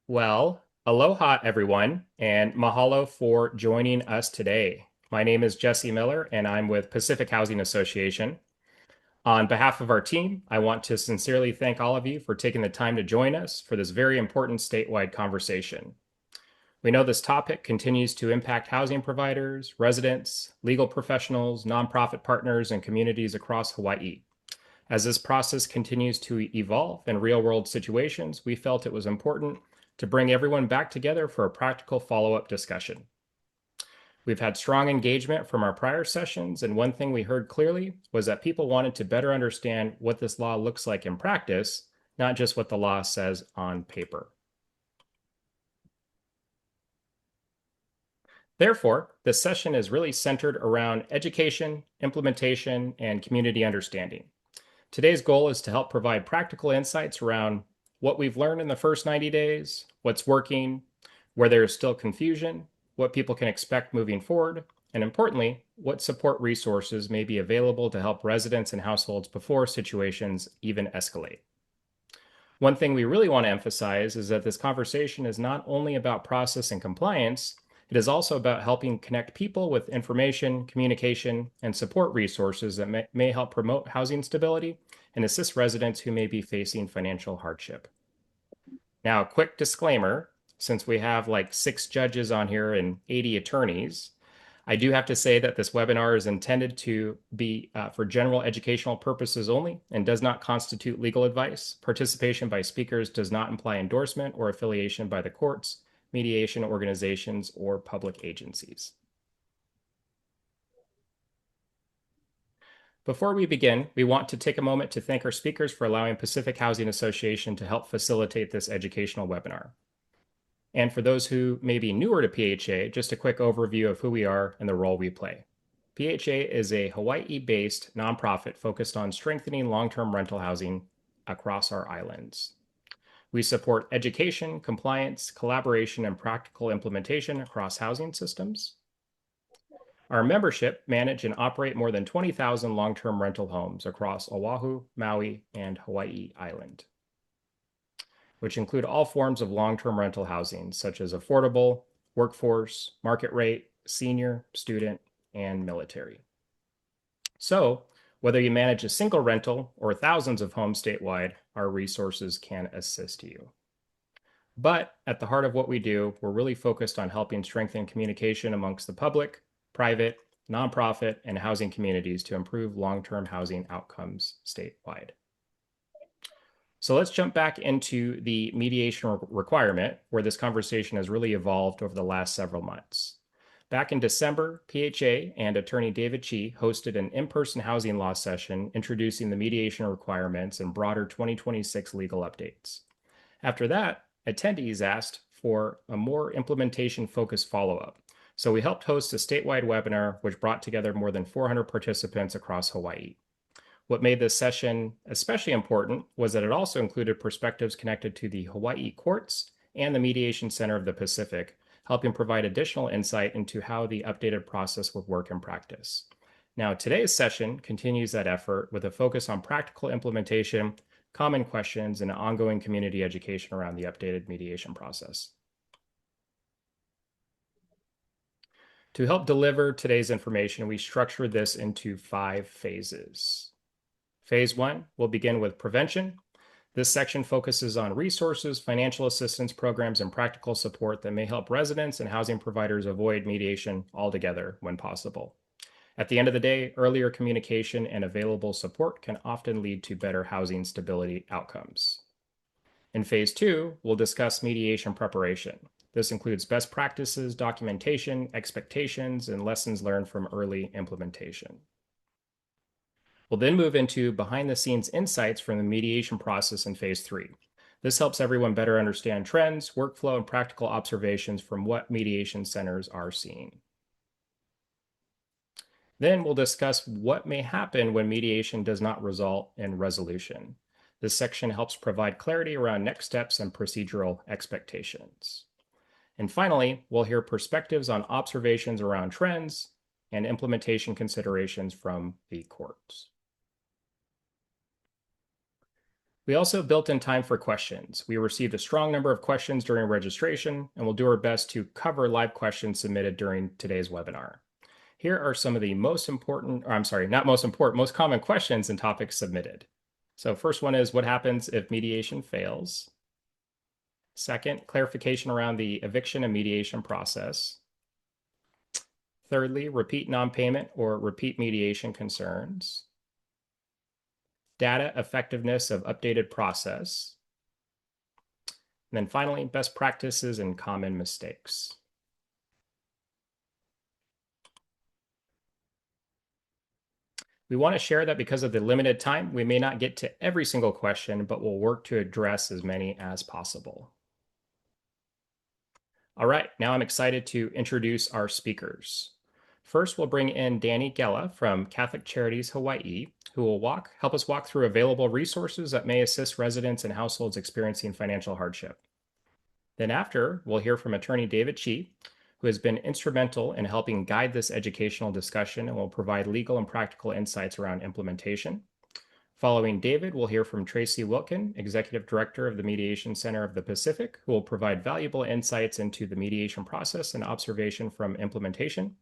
Well, aloha everyone, and mahalo for joining us today. My name is Jesse Miller, and I'm with Pacific Housing Association. On behalf of our team, I want to sincerely thank all of you for taking the time to join us for this very important statewide conversation. We know this topic continues to impact housing providers, residents, legal professionals, nonprofit partners, and communities across Hawaii. As this process continues to evolve in real-world situations, we felt it was important to bring everyone back together for a practical follow-up discussion. We've had strong engagement from our prior sessions, and one thing we heard clearly was that people wanted to better understand what this law looks like in practice, not just what the law says on paper. Therefore, this session is really centered around education, implementation, and community understanding. Today's goal is to help provide practical insights around what we've learned in the first 90 days, what's working, where there is still confusion, what people can expect moving forward, and importantly, what support resources may be available to help residents and households before situations even escalate. One thing we really want to emphasize is that this conversation is not only about process and compliance, it is also about helping connect people with information, communication, and support resources that may help promote housing stability and assist residents who may be facing financial hardship. Now, a quick disclaimer, since we have like 6 judges on here and 80 attorneys, I do have to say that this webinar is intended to be for general educational purposes only and does not constitute legal advice. Participation by speakers does not imply endorsement or affiliation by the courts, mediation organizations, or public agencies. Before we begin, we want to take a moment to thank our speakers for allowing Pacific Housing Association to help facilitate this educational webinar. And for those who may be newer to PHA, just a quick overview of who we are and the role we play. PHA is a Hawaii-based nonprofit focused on strengthening long-term rental housing across our islands. We support education, compliance, collaboration, and practical implementation across housing systems. Our membership manage and operate more than 20,000 long-term rental homes across Oahu, Maui, and Hawaii Island, which include all forms of long-term rental housing, such as affordable, workforce, market rate, senior, student, and military. So, whether you manage a single rental or thousands of homes statewide, our resources can assist you. But at the heart of what we do, we're really focused on helping strengthen communication amongst the public, private, nonprofit, and housing communities to improve long-term housing outcomes statewide. So let's jump back into the mediation requirement, where this conversation has really evolved over the last several months. Back in December, PHA and attorney David Chee hosted an in-person housing law session introducing the mediation requirements and broader 2026 legal updates. After that, attendees asked for a more implementation-focused follow-up. So we helped host a statewide webinar, which brought together more than 400 participants across Hawaii. What made this session especially important was that it also included perspectives connected to the Hawaii courts and the Mediation Center of the Pacific, helping provide additional insight into how the updated process would work in practice. Now, today's session continues that effort with a focus on practical implementation, common questions, and ongoing community education around the updated mediation process. To help deliver today's information, we structured this into 5 phases. Phase 1 will begin with prevention. This section focuses on resources, financial assistance programs, and practical support that may help residents and housing providers avoid mediation altogether when possible. At the end of the day, earlier communication and available support can often lead to better housing stability outcomes. In Phase 2, we'll discuss mediation preparation. This includes best practices, documentation, expectations, and lessons learned from early implementation. We'll then move into behind-the-scenes insights from the mediation process in Phase 3. This helps everyone better understand trends, workflow, and practical observations from what mediation centers are seeing. Then we'll discuss what may happen when mediation does not result in resolution. This section helps provide clarity around next steps and procedural expectations. And finally, we'll hear perspectives on observations around trends and implementation considerations from the courts. We also built in time for questions. We received a strong number of questions during registration, and we'll do our best to cover live questions submitted during today's webinar. Here are some of the most common questions and topics submitted. So first one is, what happens if mediation fails? Second, clarification around the eviction and mediation process. Thirdly, repeat non-payment or repeat mediation concerns. Data effectiveness of updated process. And then finally, best practices and common mistakes. We want to share that because of the limited time, we may not get to every single question, but we'll work to address as many as possible. All right, now I'm excited to introduce our speakers. First, we'll bring in Danny Gela from Catholic Charities Hawaii, who will help us walk through available resources that may assist residents and households experiencing financial hardship. Then after, we'll hear from attorney David Chee, who has been instrumental in helping guide this educational discussion and will provide legal and practical insights around implementation. Following David, we'll hear from Tracy Wilkin, Executive Director of the Mediation Center of the Pacific, who will provide valuable insights into the mediation process and observation from implementation.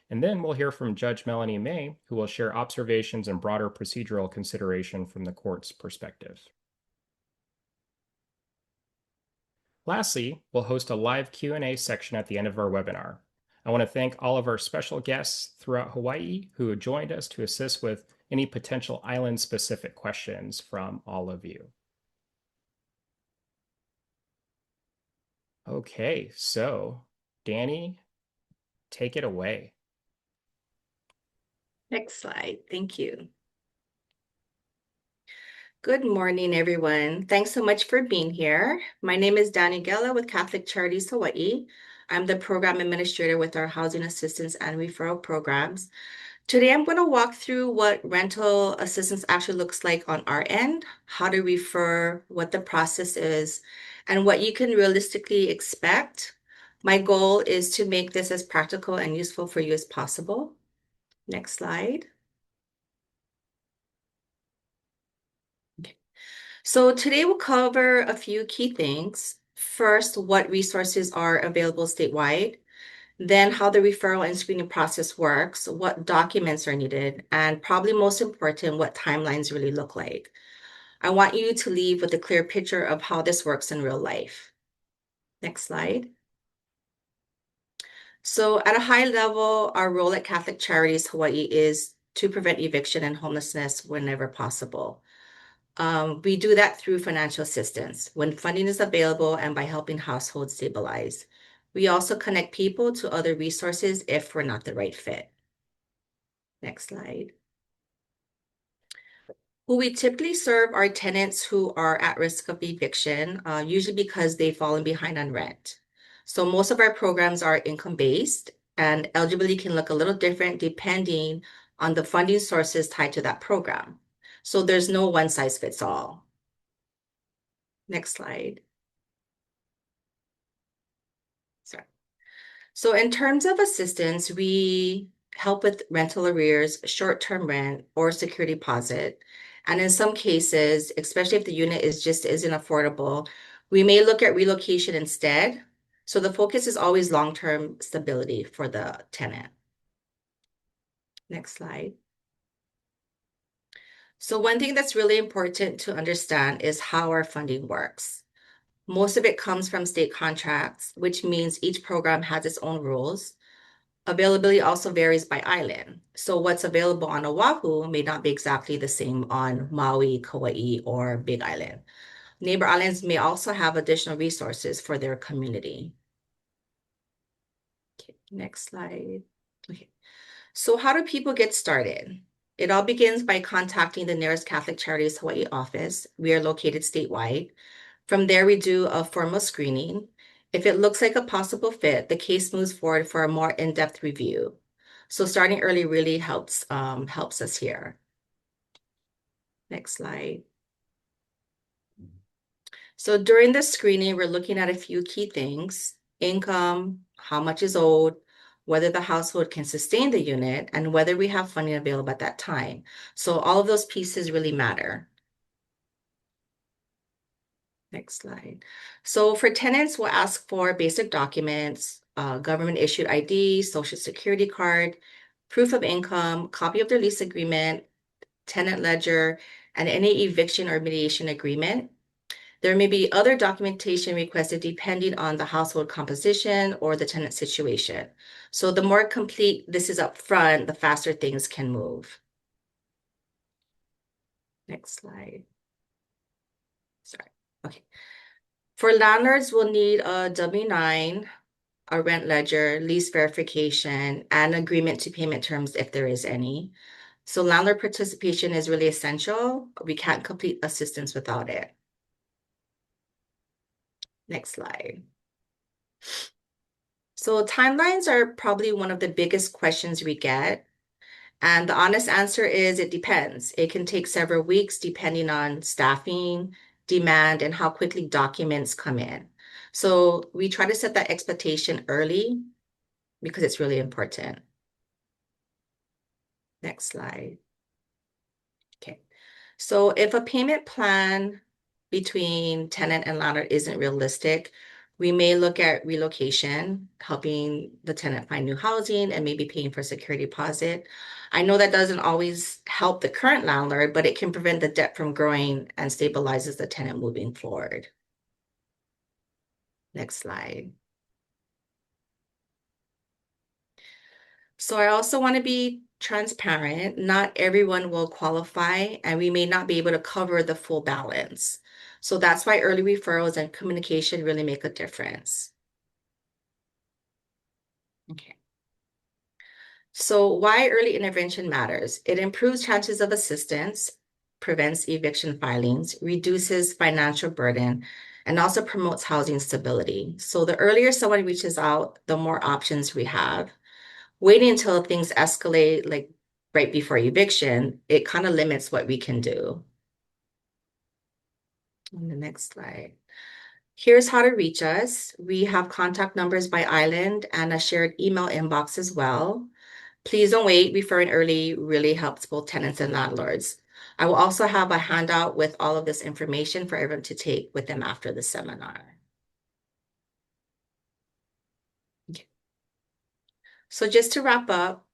And then we'll hear from Judge Melanie May, who will share observations and broader procedural consideration from the court's perspective. Lastly, we'll host a live Q&A section at the end of our webinar. I want to thank all of our special guests throughout Hawaii who joined us to assist with any potential island-specific questions from all of you. Okay, so Danny, take it away. Next slide, thank you. Good morning, everyone. Thanks so much for being here. My name is Danny Gela with Catholic Charities Hawaii. I'm the program administrator with our housing assistance and referral programs. Today, I'm going to walk through what rental assistance actually looks like on our end, how to refer, what the process is, and what you can realistically expect. My goal is to make this as practical and useful for you as possible. Next slide. Okay. So today we'll cover a few key things. First, what resources are available statewide. Then how the referral and screening process works, what documents are needed, and probably most important, what timelines really look like. I want you to leave with a clear picture of how this works in real life. Next slide. So at a high level, our role at Catholic Charities Hawaii is to prevent eviction and homelessness whenever possible. We do that through financial assistance when funding is available and by helping households stabilize. We also connect people to other resources if we're not the right fit. Next slide. Who we typically serve are tenants who are at risk of eviction, usually because they've fallen behind on rent. So most of our programs are income-based, and eligibility can look a little different depending on the funding sources tied to that program. So there's no one size fits all. Next slide. Sorry. So in terms of assistance, we help with rental arrears, short-term rent, or security deposit. And in some cases, especially if the unit isn't affordable, we may look at relocation instead. So the focus is always long-term stability for the tenant. Next slide. So one thing that's really important to understand is how our funding works. Most of it comes from state contracts, which means each program has its own rules. Availability also varies by island. So what's available on Oahu may not be exactly the same on Maui, Kauai, or Big Island. Neighbor islands may also have additional resources for their community. Okay, next slide. Okay. So how do people get started? It all begins by contacting the nearest Catholic Charities Hawaii office. We are located statewide. From there, we do a formal screening. If it looks like a possible fit, the case moves forward for a more in-depth review. So starting early really helps us here. Next slide. So during the screening, we're looking at a few key things: income, how much is owed, whether the household can sustain the unit, and whether we have funding available at that time. So all of those pieces really matter. Next slide. So for tenants, we'll ask for basic documents, government issued ID, social security card, proof of income, copy of their lease agreement, tenant ledger, and any eviction or mediation agreement. There may be other documentation requested depending on the household composition or the tenant situation. So the more complete this is up front, the faster things can move. Next slide. Sorry. Okay. For landlords, we'll need a W-9, a rent ledger, lease verification, and agreement to payment terms if there is any. So landlord participation is really essential. We can't complete assistance without it. Next slide. So timelines are probably one of the biggest questions we get. And the honest answer is it depends. It can take several weeks depending on staffing, demand, and how quickly documents come in. So we try to set that expectation early because it's really important. Next slide. Okay. So if a payment plan between tenant and landlord isn't realistic, we may look at relocation, helping the tenant find new housing and maybe paying for security deposit. I know that doesn't always help the current landlord, but it can prevent the debt from growing and stabilizes the tenant moving forward. Next slide. So I also want to be transparent. Not everyone will qualify, and we may not be able to cover the full balance. So that's why early referrals and communication really make a difference. Okay. So why early intervention matters? It improves chances of assistance, prevents eviction filings, reduces financial burden, and also promotes housing stability. So the earlier someone reaches out, the more options we have. Waiting until things escalate, like right before eviction, it kind of limits what we can do. On the next slide. Here's how to reach us. We have contact numbers by island and a shared email inbox as well. Please don't wait. Referring early really helps both tenants and landlords. I will also have a handout with all of this information for everyone to take with them after the seminar. Okay. So just to wrap up,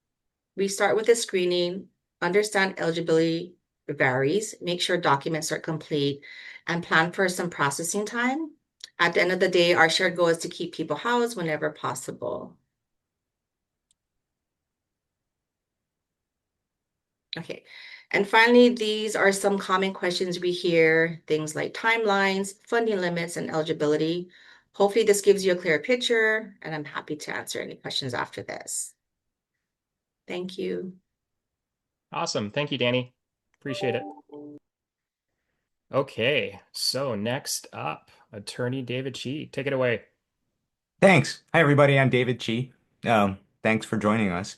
we start with a screening, understand eligibility varies, make sure documents are complete, and plan for some processing time. At the end of the day, our shared goal is to keep people housed whenever possible. Okay. And finally, these are some common questions we hear, things like timelines, funding limits, and eligibility. Hopefully this gives you a clear picture, and I'm happy to answer any questions after this. Thank you. Awesome. Thank you, Danny. Appreciate it. Okay, so next up, Attorney David Chee. Take it away. Thanks. Hi, everybody. I'm David Chee. Thanks for joining us.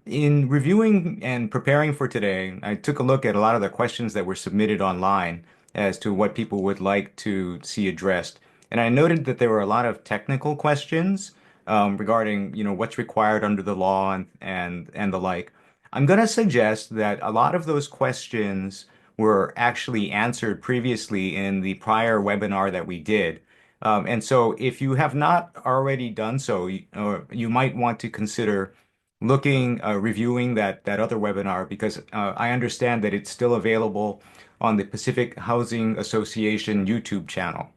In reviewing and preparing for today, I took a look at a lot of the questions that were submitted online as to what people would like to see addressed. And I noted that there were a lot of technical questions regarding, what's required under the law and the like. I'm going to suggest that a lot of those questions were actually answered previously in the prior webinar that we did. And so if you have not already done so, you might want to consider reviewing that other webinar because I understand that it's still available on the Pacific Housing Association YouTube channel.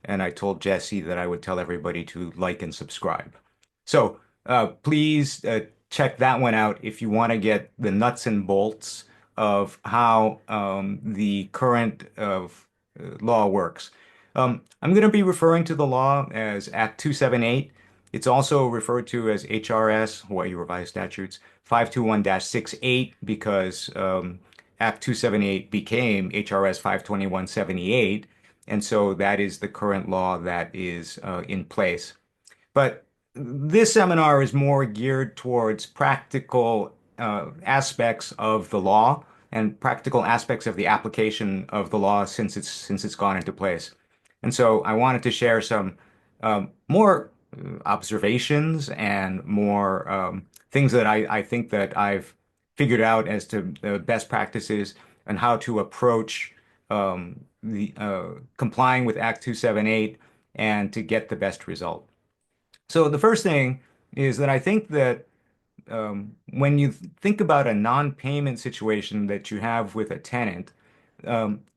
And I told Jesse that I would tell everybody to like and subscribe. So please check that one out if you want to get the nuts and bolts of how the current law works. I'm going to be referring to the law as Act 278. It's also referred to as HRS, Hawaii Revised Statutes, 521-68 because Act 278 became HRS 521-78, and so that is the current law that is in place. But this seminar is more geared towards practical aspects of the law and practical aspects of the application of the law since it's gone into place. And so I wanted to share some more observations and more things that I think that I've figured out as to the best practices and how to approach the complying with Act 278 and to get the best result. So the first thing is that I think that when you think about a non-payment situation that you have with a tenant,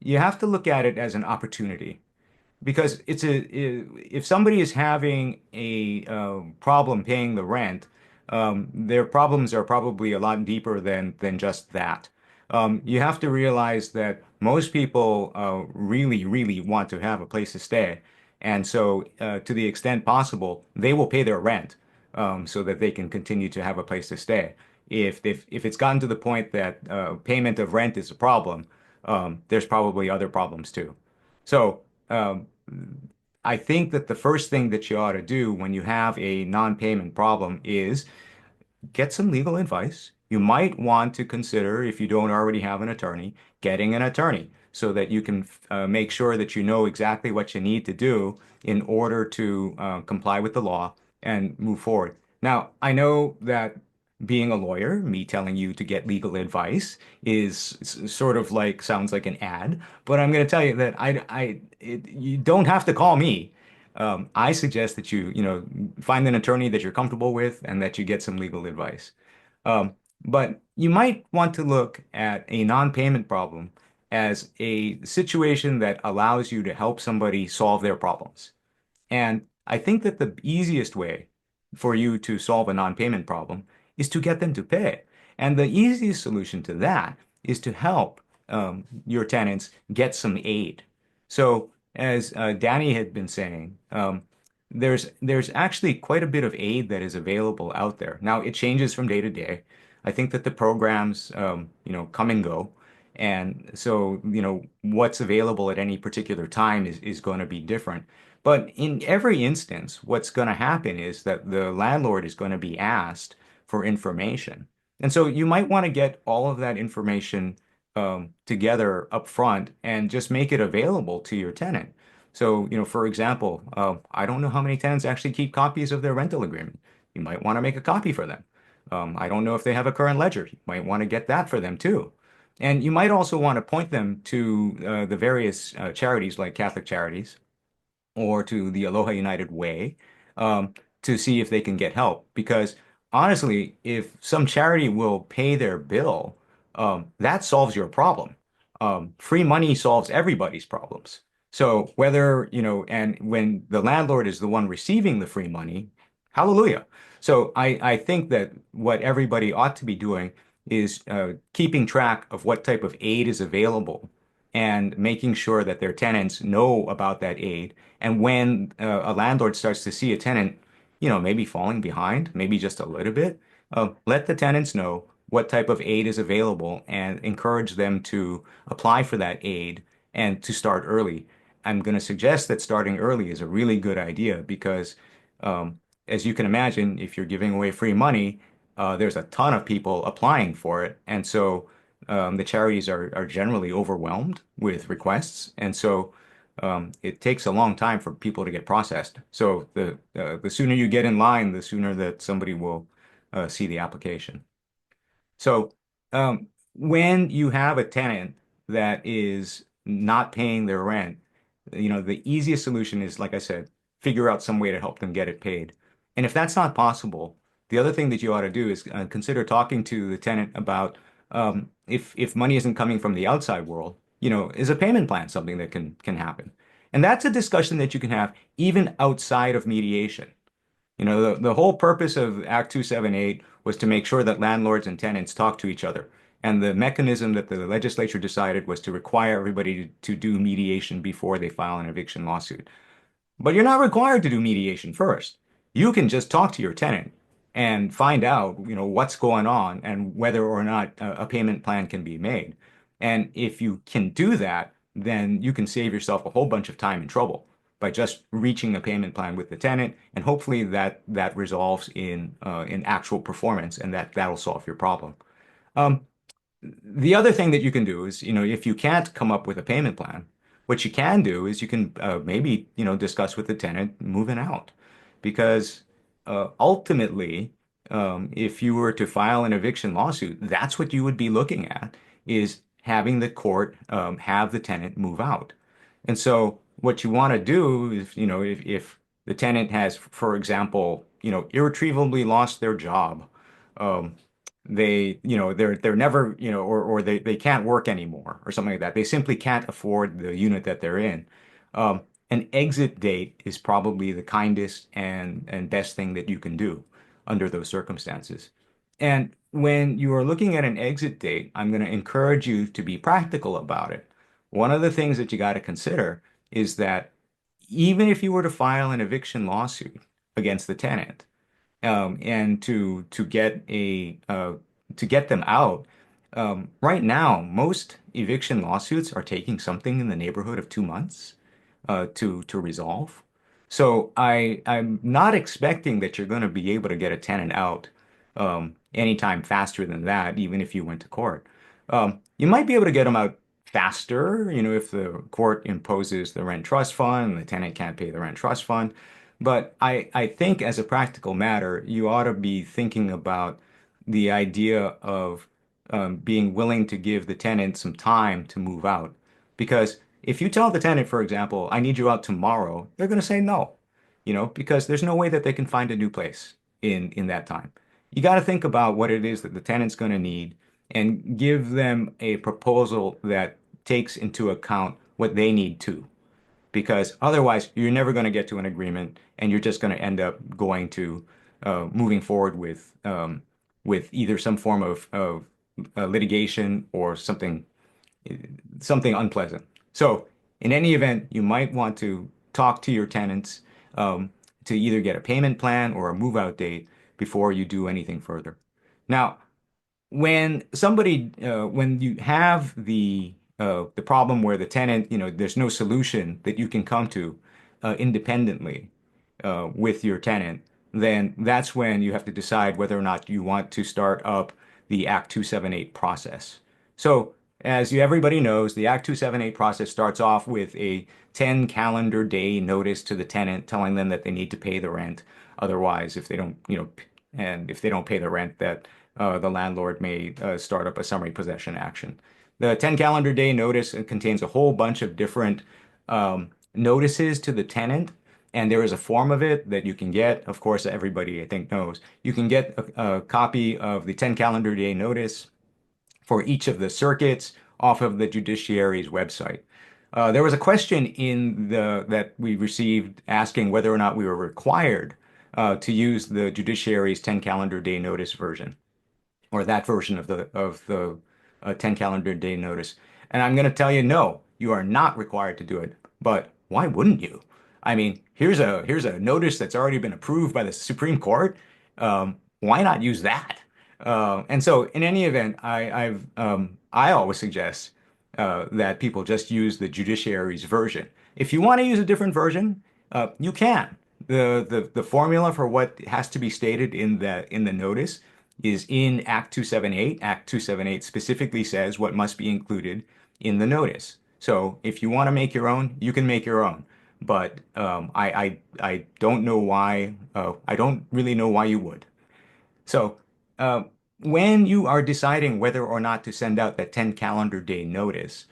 you have to look at it as an opportunity because if somebody is having a problem paying the rent, their problems are probably a lot deeper than just that. You have to realize that most people really, really want to have a place to stay, and so to the extent possible, they will pay their rent so that they can continue to have a place to stay. If it's gotten to the point that payment of rent is a problem, there's probably other problems too. So. I think that the first thing that you ought to do when you have a non-payment problem is get some legal advice. You might want to consider, if you don't already have an attorney, getting an attorney so that you can make sure that you know exactly what you need to do in order to comply with the law and move forward. Now, I know that being a lawyer, me telling you to get legal advice is sort of like sounds like an ad, but I'm going to tell you that you don't have to call me. I suggest that you find an attorney that you're comfortable with and that you get some legal advice. Um, but you might want to look at a non-payment problem as a situation that allows you to help somebody solve their problems. And I think that the easiest way for you to solve a non-payment problem is to get them to pay. And the easiest solution to that is to help your tenants get some aid. So, as Danny had been saying, there's actually quite a bit of aid that is available out there. Now, it changes from day to day. I think that the programs, come and go. And so, what's available at any particular time is going to be different. But in every instance, what's going to happen is that the landlord is going to be asked for information. And so you might want to get all of that information together up front and just make it available to your tenant. So, for example, I don't know how many tenants actually keep copies of their rental agreement. You might want to make a copy for them. I don't know if they have a current ledger. You might want to get that for them too. And you might also want to point them to the various charities like Catholic Charities or to the Aloha United Way to see if they can get help. Because honestly, if some charity will pay their bill, that solves your problem. Free money solves everybody's problems. So whether, and when the landlord is the one receiving the free money, hallelujah. So I think that what everybody ought to be doing is keeping track of what type of aid is available and making sure that their tenants know about that aid. And when a landlord starts to see a tenant, maybe falling behind, maybe just a little bit, let the tenants know what type of aid is available and encourage them to apply for that aid and to start early. I'm going to suggest that starting early is a really good idea because, as you can imagine, if you're giving away free money, there's a ton of people applying for it. And so the charities are generally overwhelmed with requests. And so it takes a long time for people to get processed. So the sooner you get in line, the sooner that somebody will see the application. So when you have a tenant that is not paying their rent, the easiest solution is, like I said, figure out some way to help them get it paid. And if that's not possible, the other thing that you ought to do is consider talking to the tenant about if money isn't coming from the outside world, is a payment plan something that can happen? And that's a discussion that you can have even outside of mediation. The whole purpose of Act 278 was to make sure that landlords and tenants talk to each other. And the mechanism that the legislature decided was to require everybody to do mediation before they file an eviction lawsuit. But you're not required to do mediation first. You can just talk to your tenant and find out, what's going on and whether or not a payment plan can be made. And if you can do that, then you can save yourself a whole bunch of time and trouble by just reaching a payment plan with the tenant, and hopefully that resolves in actual performance, and that'll solve your problem. Um, the other thing that you can do is, if you can't come up with a payment plan, what you can do is you can maybe, discuss with the tenant moving out. Because ultimately, if you were to file an eviction lawsuit, that's what you would be looking at, is having the court have the tenant move out. And so what you want to do is, if the tenant has, for example, irretrievably lost their job, um, they're never, or they can't work anymore or something like that. They simply can't afford the unit that they're in. Um, an exit date is probably the kindest and best thing that you can do under those circumstances. And when you are looking at an exit date, I'm going to encourage you to be practical about it. One of the things that you got to consider is that even if you were to file an eviction lawsuit against the tenant, and to get them out, right now most eviction lawsuits are taking something in the neighborhood of 2 months to resolve. So I'm not expecting that you're going to be able to get a tenant out anytime faster than that, even if you went to court. You might be able to get them out faster, if the court imposes the rent trust fund and the tenant can't pay the rent trust fund. But I think as a practical matter, you ought to be thinking about the idea of being willing to give the tenant some time to move out. Because if you tell the tenant, for example, I need you out tomorrow, they're going to say no, because there's no way that they can find a new place in that time. You got to think about what it is that the tenant's going to need and give them a proposal that takes into account what they need too. Because otherwise, you're never going to get to an agreement, and you're just going to end up going to moving forward with either some form of litigation or something unpleasant. So, in any event, you might want to talk to your tenants to either get a payment plan or a move out date before you do anything further. Now, when you have the problem where the tenant, there's no solution that you can come to independently with your tenant, then that's when you have to decide whether or not you want to start up the Act 278 process. So, everybody knows, the Act 278 process starts off with a 10 calendar day notice to the tenant telling them that they need to pay the rent. Otherwise, if they don't, and if they don't pay the rent, that the landlord may start up a summary possession action. The 10 calendar day notice contains a whole bunch of different notices to the tenant, and there is a form of it that you can get. Of course, everybody I think knows. You can get a copy of the 10 calendar day notice for each of the circuits off of the judiciary's website. There was a question that we received asking whether or not we were required to use the judiciary's 10 calendar day notice version, or that version of the 10 calendar day notice. And I'm going to tell you, no, you are not required to do it. But why wouldn't you? I mean, here's a notice that's already been approved by the Supreme Court. Why not use that? And so, in any event, I always suggest that people just use the judiciary's version. If you want to use a different version, you can. The formula for what has to be stated in the notice is in Act 278. Act 278 specifically says what must be included in the notice. So if you want to make your own, you can make your own. But I don't know why. I don't really know why you would. So, uh, when you are deciding whether or not to send out that 10 calendar day notice,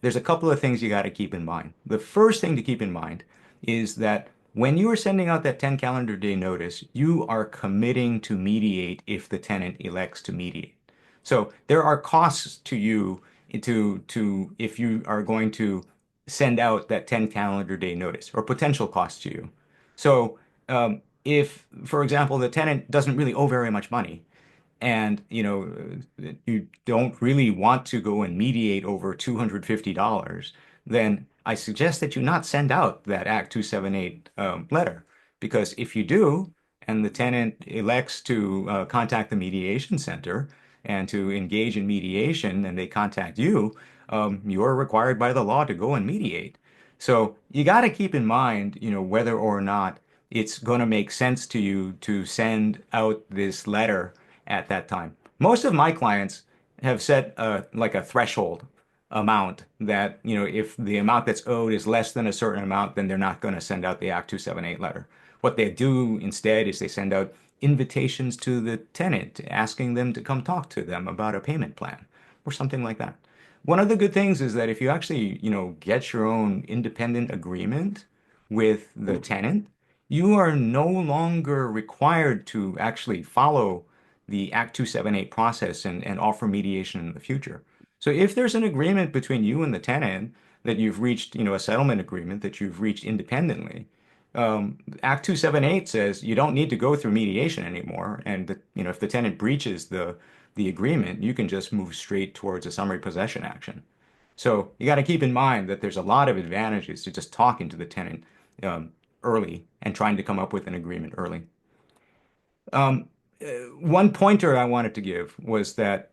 there's a couple of things you got to keep in mind. The first thing to keep in mind is that when you are sending out that 10 calendar day notice, you are committing to mediate if the tenant elects to mediate. So there are costs to you if you are going to send out that 10 calendar day notice, or potential costs to you. So, if, for example, the tenant doesn't really owe very much money, and you don't really want to go and mediate over $250, then I suggest that you not send out that Act 278 letter. Because if you do, and the tenant elects to contact the mediation center and to engage in mediation, and they contact you, you are required by the law to go and mediate. So you got to keep in mind, whether or not it's going to make sense to you to send out this letter at that time. Most of my clients have set like a threshold amount that, if the amount that's owed is less than a certain amount, then they're not going to send out the Act 278 letter. What they do instead is they send out invitations to the tenant asking them to come talk to them about a payment plan or something like that. one of the good things is that if you actually, get your own independent agreement with the tenant, you are no longer required to actually follow the Act 278 process and offer mediation in the future. So if there's an agreement between you and the tenant that you've reached, a settlement agreement that you've reached independently, Act 278 says you don't need to go through mediation anymore. And if the tenant breaches the agreement, you can just move straight towards a summary possession action. So you got to keep in mind that there's a lot of advantages to just talking to the tenant early and trying to come up with an agreement early. Um, One pointer I wanted to give was that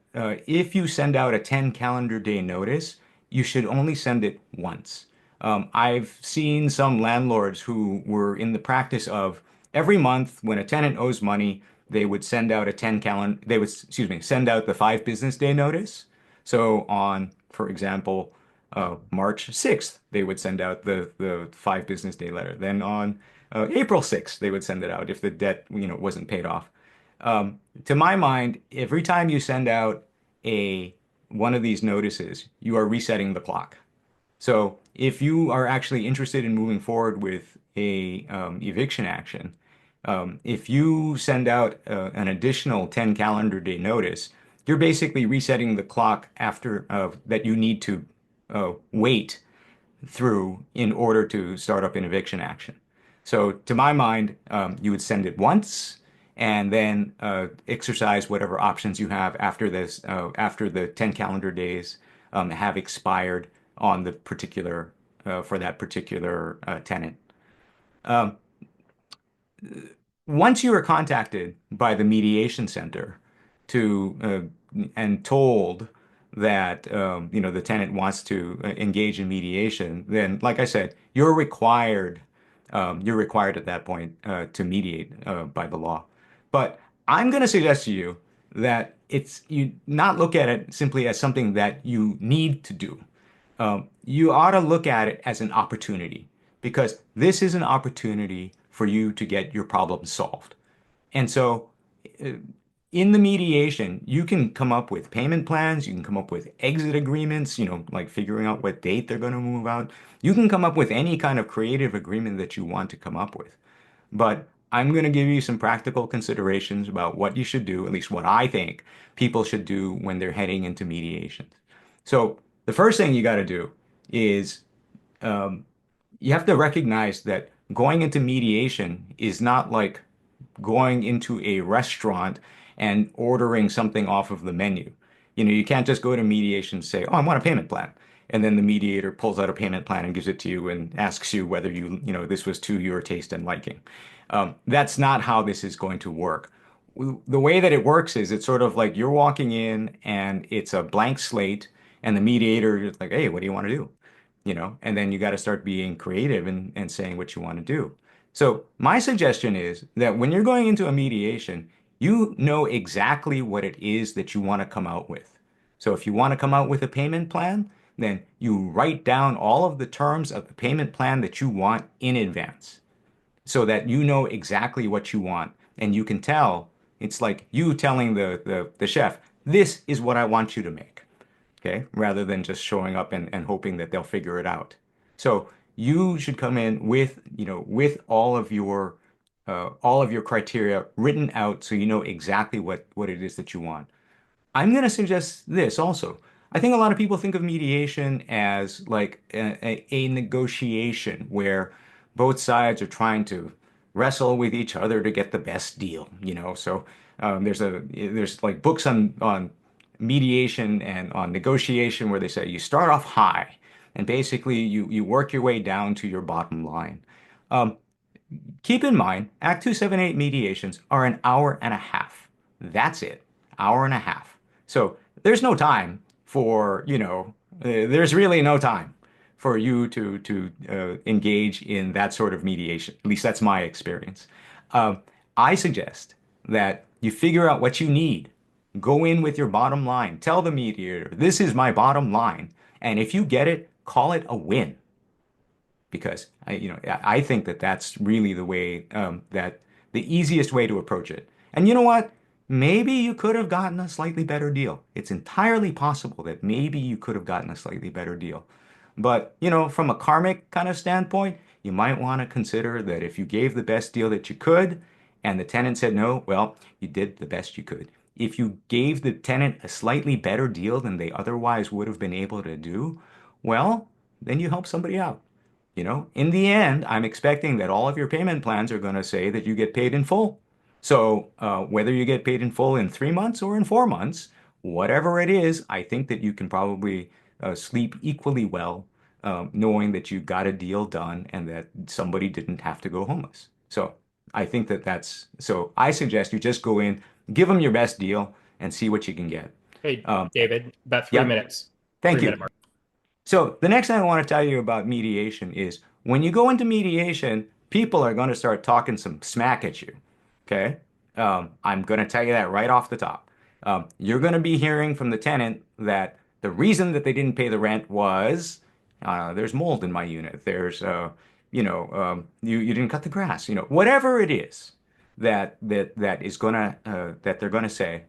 if you send out a 10 calendar day notice, you should only send it once. I've seen some landlords who were in the practice of every month when a tenant owes money, they would send out a 10 calendar, they would, excuse me, send out the 5 business day notice. So on, for example, March 6th, they would send out the 5 business day letter. Then on April 6th, they would send it out if the debt, wasn't paid off. To my mind, every time you send out a one of these notices, you are resetting the clock. So if you are actually interested in moving forward with a eviction action, if you send out an additional 10 calendar day notice, you're basically resetting the clock after that you need to wait through in order to start up an eviction action. So to my mind, you would send it once and then exercise whatever options you have after this, after the 10 calendar days have expired on the particular, for that particular tenant. Um, Once you are contacted by the mediation center to and told that the tenant wants to engage in mediation, then like I said, you're required at that point to mediate by the law. But I'm going to suggest to you that you not look at it simply as something that you need to do. You ought to look at it as an opportunity because this is an opportunity for you to get your problem solved. And so, uh, in the mediation, you can come up with payment plans, you can come up with exit agreements, like figuring out what date they're going to move out. You can come up with any kind of creative agreement that you want to come up with. But I'm going to give you some practical considerations about what you should do, at least what I think people should do when they're heading into mediations. So, the first thing you got to do is um, you have to recognize that going into mediation is not like going into a restaurant and ordering something off of the menu. You can't just go to mediation and say, "Oh, I want a payment plan." And then the mediator pulls out a payment plan and gives it to you and asks you whether this was to your taste and liking. That's not how this is going to work. The way that it works is it's sort of like you're walking in and it's a blank slate, and the mediator is like, "Hey, what do you want to do?" And then you got to start being creative and saying what you want to do. So my suggestion is that when you're going into a mediation, you know exactly what it is that you want to come out with. So if you want to come out with a payment plan, then you write down all of the terms of the payment plan that you want in advance so that you know exactly what you want. And you can tell, it's like you telling the chef, this is what I want you to make. Okay, rather than just showing up and hoping that they'll figure it out. So you should come in with all of your criteria written out so you know exactly what it is that you want. I'm going to suggest this also. I think a lot of people think of mediation as like a negotiation where both sides are trying to wrestle with each other to get the best deal. So there's like books on mediation and on negotiation where they say you start off high and basically you work your way down to your bottom line. Um, Keep in mind, Act 278 mediations are an hour and a half. That's it, hour and a half. So there's no time there's really no time for you to engage in that sort of mediation. At least that's my experience. Um, I suggest that you figure out what you need. Go in with your bottom line. Tell the mediator, this is my bottom line. And if you get it, call it a win because I think that that's really the way that the easiest way to approach it. And you know what? maybe you could have gotten a slightly better deal. It's entirely possible that maybe you could have gotten a slightly better deal. But, from a karmic kind of standpoint, you might want to consider that if you gave the best deal that you could and the tenant said no, well, you did the best you could. If you gave the tenant a slightly better deal than they otherwise would have been able to do, well, then you help somebody out. In the end, I'm expecting that all of your payment plans are going to say that you get paid in full. So, whether you get paid in full in 3 months or in 4 months, whatever it is, I think that you can probably sleep equally well, knowing that you got a deal done and that somebody didn't have to go homeless. So, I think so I suggest you just go in, give them your best deal, and see what you can get. Hey, Um, David, about three yep. minutes. Thank 3 minute you. mark. So the next thing I want to tell you about mediation is when you go into mediation, people are going to start talking some smack at you. Okay? I'm going to tell you that right off the top. You're going to be hearing from the tenant that the reason that they didn't pay the rent was there's mold in my unit. You didn't cut the grass. Whatever it is that is gonna that they're gonna say,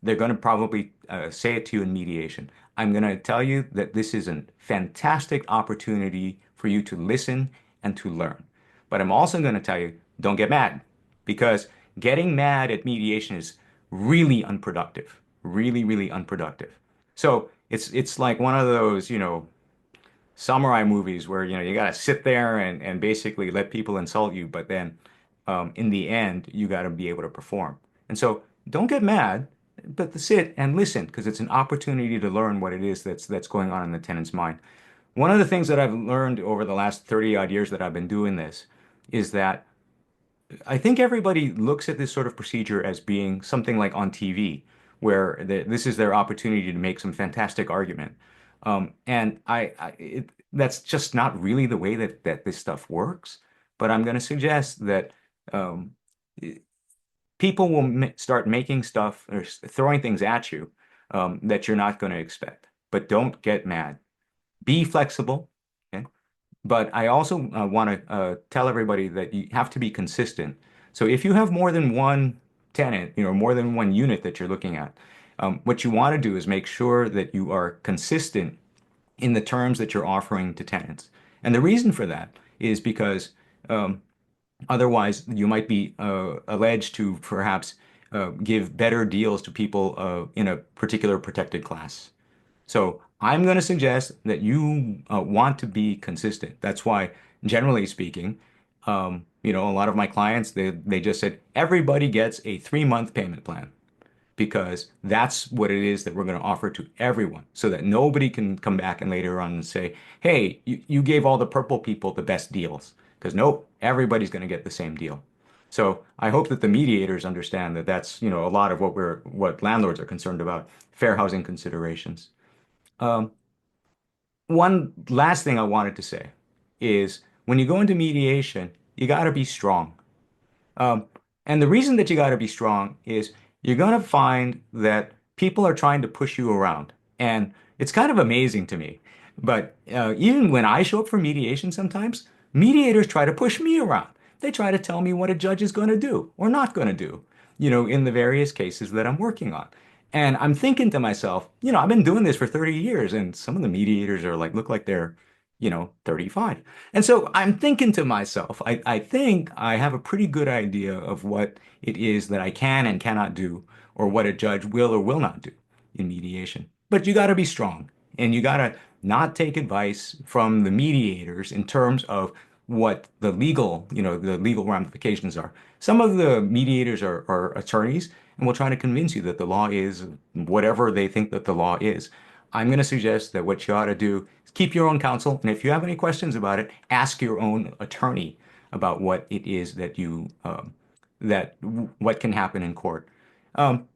they're gonna probably say it to you in mediation. I'm going to tell you that this is a fantastic opportunity for you to listen and to learn. But I'm also going to tell you, don't get mad because getting mad at mediation is really unproductive, really, really unproductive. So it's like one of those, samurai movies where, you got to sit there and basically let people insult you, but then in the end, you got to be able to perform. And so don't get mad, but to sit and listen because it's an opportunity to learn what it is that's going on in the tenant's mind. One of the things that I've learned over the last 30 odd years that I've been doing this is that I think everybody looks at this sort of procedure as being something like on TV, where this is their opportunity to make some fantastic argument. That's just not really the way that this stuff works. But I'm going to suggest that um, people will start making stuff or throwing things at you that you're not going to expect. But don't get mad. Be flexible. Okay? But I also want to tell everybody that you have to be consistent. So if you have more than one tenant, more than one unit that you're looking at, what you want to do is make sure that you are consistent in the terms that you're offering to tenants. And the reason for that is because otherwise you might be alleged to perhaps give better deals to people in a particular protected class. So I'm going to suggest that you want to be consistent. That's why, generally speaking, a lot of my clients, they just said everybody gets a 3-month payment plan because that's what it is that we're going to offer to everyone so that nobody can come back and later on and say, hey, you gave all the purple people the best deals. Because nope, everybody's going to get the same deal. So I hope that the mediators understand that that's, a lot of what landlords are concerned about, fair housing considerations. Um, One last thing I wanted to say is when you go into mediation, you got to be strong. Um, and the reason that you got to be strong is you're going to find that people are trying to push you around. And it's kind of amazing to me. But even when I show up for mediation sometimes, mediators try to push me around. They try to tell me what a judge is going to do or not going to do, in the various cases that I'm working on. And I'm thinking to myself, I've been doing this for 30 years, and some of the mediators are look like they're, 35. And so I'm thinking to myself, I think I have a pretty good idea of what it is that I can and cannot do, or what a judge will or will not do in mediation. But you got to be strong, and you got to not take advice from the mediators in terms of what the legal ramifications are. Some of the mediators are attorneys and will try to convince you that the law is whatever they think that the law is. I'm going to suggest that what you ought to do is keep your own counsel, and if you have any questions about it, ask your own attorney about what it is what can happen in court. Um,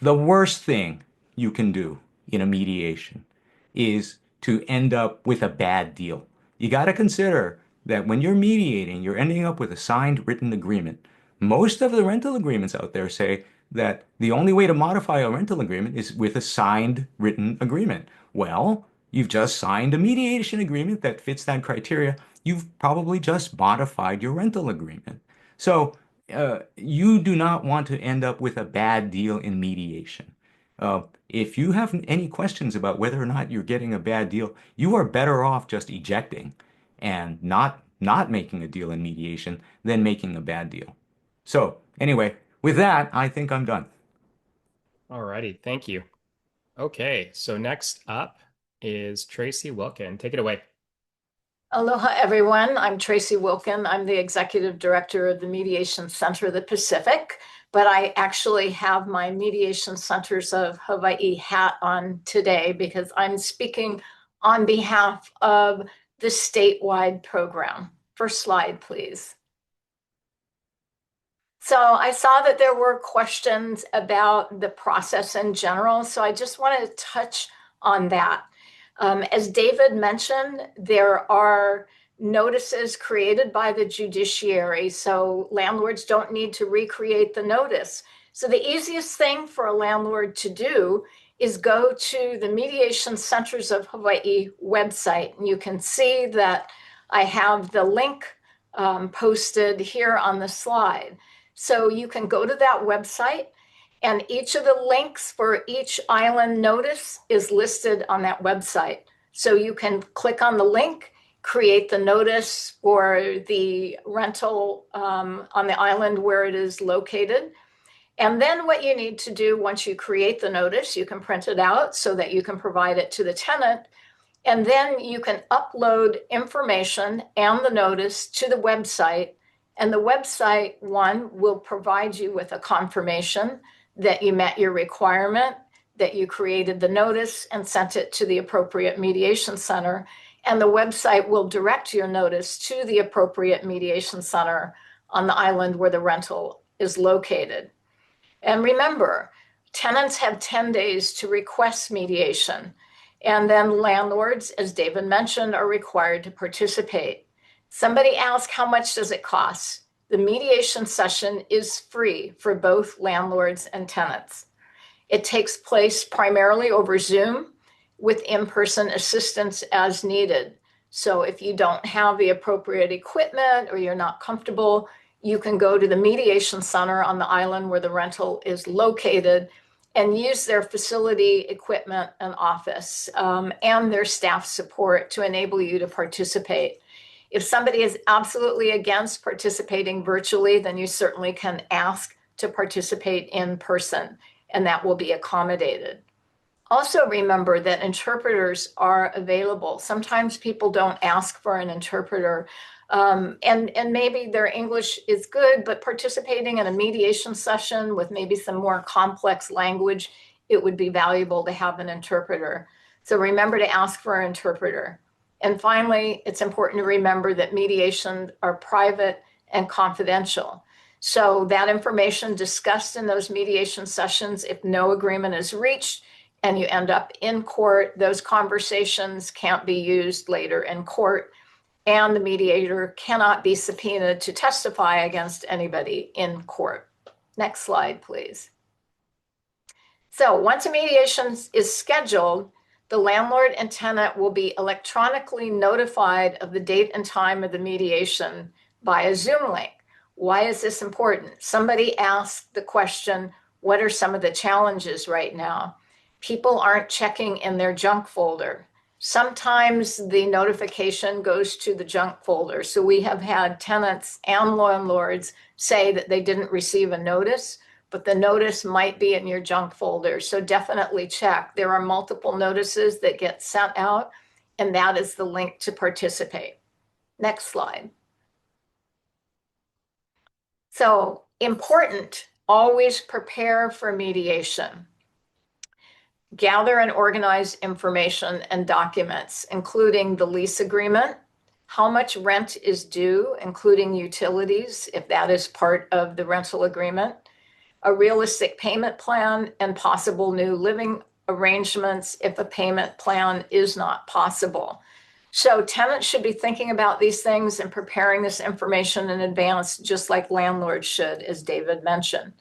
the worst thing you can do in a mediation is to end up with a bad deal. You got to consider that when you're mediating, you're ending up with a signed written agreement. Most of the rental agreements out there say that the only way to modify a rental agreement is with a signed written agreement. Well, you've just signed a mediation agreement that fits that criteria. You've probably just modified your rental agreement. So you do not want to end up with a bad deal in mediation. If you have any questions about whether or not you're getting a bad deal, you are better off just ejecting and not making a deal in mediation than making a bad deal. So anyway, with that, I think I'm done. Alrighty, thank you. Okay, so next up is Tracy Wilkin. Take it away. Aloha, everyone. I'm Tracy Wilkin. I'm the Executive Director of the Mediation Center of the Pacific, but I actually have my Mediation Centers of Hawaiʻi hat on today because I'm speaking on behalf of the statewide program. First slide, please. So I saw that there were questions about the process in general, so I just want to touch on that. As David mentioned, there are notices created by the judiciary, so landlords don't need to recreate the notice. So the easiest thing for a landlord to do is go to the Mediation Centers of Hawaiʻi website. And you can see that I have the link posted here on the slide. So you can go to that website, and each of the links for each island notice is listed on that website. So you can click on the link, create the notice for the rental on the island where it is located. And then what you need to do once you create the notice, you can print it out so that you can provide it to the tenant. And then you can upload information and the notice to the website. And the website, one, will provide you with a confirmation that you met your requirement, that you created the notice and sent it to the appropriate mediation center. And the website will direct your notice to the appropriate mediation center on the island where the rental is located. And remember, tenants have 10 days to request mediation. And then landlords, as David mentioned, are required to participate. Somebody asked, how much does it cost? The mediation session is free for both landlords and tenants. It takes place primarily over Zoom with in-person assistance as needed. So if you don't have the appropriate equipment or you're not comfortable, you can go to the mediation center on the island where the rental is located and use their facility, equipment, and office, and their staff support to enable you to participate. If somebody is absolutely against participating virtually, then you certainly can ask to participate in person, and that will be accommodated. Also remember that interpreters are available. Sometimes people don't ask for an interpreter, and maybe their English is good, but participating in a mediation session with maybe some more complex language, it would be valuable to have an interpreter. So remember to ask for an interpreter. And finally, it's important to remember that mediations are private and confidential. So that information discussed in those mediation sessions, if no agreement is reached and you end up in court, those conversations can't be used later in court, and the mediator cannot be subpoenaed to testify against anybody in court. Next slide, please. So once a mediation is scheduled, the landlord and tenant will be electronically notified of the date and time of the mediation by a Zoom link. Why is this important? Somebody asked the question, what are some of the challenges right now? People aren't checking in their junk folder. Sometimes the notification goes to the junk folder. So we have had tenants and landlords say that they didn't receive a notice, but the notice might be in your junk folder. So definitely check. There are multiple notices that get sent out, and that is the link to participate. Next slide. So important, always prepare for mediation. Gather and organize information and documents, including the lease agreement, how much rent is due, including utilities, if that is part of the rental agreement, a realistic payment plan, and possible new living arrangements if a payment plan is not possible. So tenants should be thinking about these things and preparing this information in advance, just like landlords should, as David mentioned.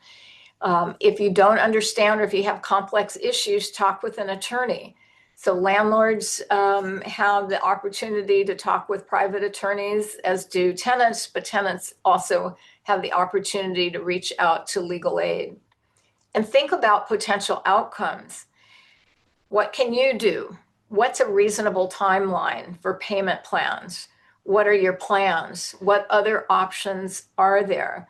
If you don't understand or if you have complex issues, talk with an attorney. So landlords have the opportunity to talk with private attorneys, as do tenants, but tenants also have the opportunity to reach out to legal aid. And think about potential outcomes. What can you do? What's a reasonable timeline for payment plans? What are your plans? What other options are there?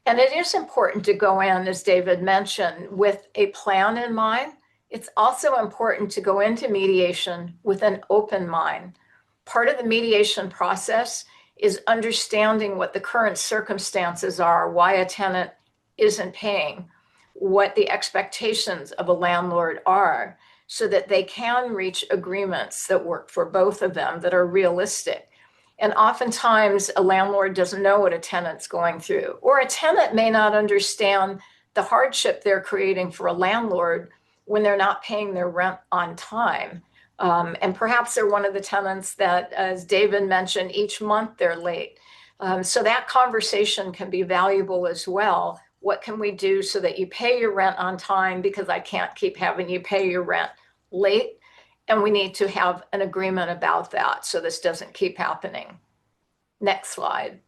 And it is important to go in, as David mentioned, with a plan in mind. It's also important to go into mediation with an open mind. Part of the mediation process is understanding what the current circumstances are, why a tenant isn't paying, what the expectations of a landlord are, so that they can reach agreements that work for both of them, that are realistic. And oftentimes a landlord doesn't know what a tenant's going through, or a tenant may not understand the hardship they're creating for a landlord when they're not paying their rent on time. And perhaps they're one of the tenants that, as David mentioned, each month they're late. So that conversation can be valuable as well. What can we do so that you pay your rent on time, because I can't keep having you pay your rent late? And we need to have an agreement about that so this doesn't keep happening. Next slide.